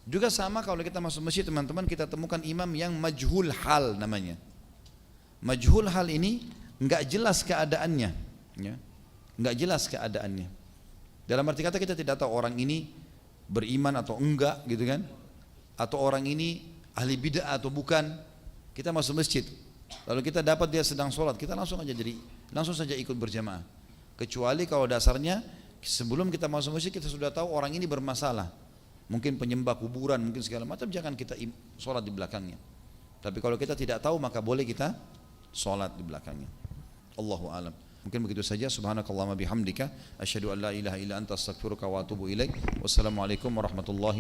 Juga sama kalau kita masuk masjid teman-teman, kita temukan imam yang majhul hal namanya. Majhul hal ini enggak jelas keadaannya, ya. Enggak jelas keadaannya. Dalam arti kata kita tidak tahu orang ini beriman atau enggak, gitu kan? Atau orang ini ahli bid'ah atau bukan. Kita masuk masjid, lalu kita dapat dia sedang sholat, kita langsung saja ikut berjamaah. Kecuali kalau dasarnya sebelum kita masuk masjid kita sudah tahu orang ini bermasalah, mungkin penyembah kuburan, mungkin segala macam, jangan kita sholat di belakangnya. Tapi kalau kita tidak tahu maka boleh kita sholat di belakangnya. Allahu a'lam. Mungkin begitu saja. Subhanakallahumma bihamdika asyhadu an la ilaha illa anta astaghfiruka wa atubu ilaik. Wassalamualaikum warahmatullahi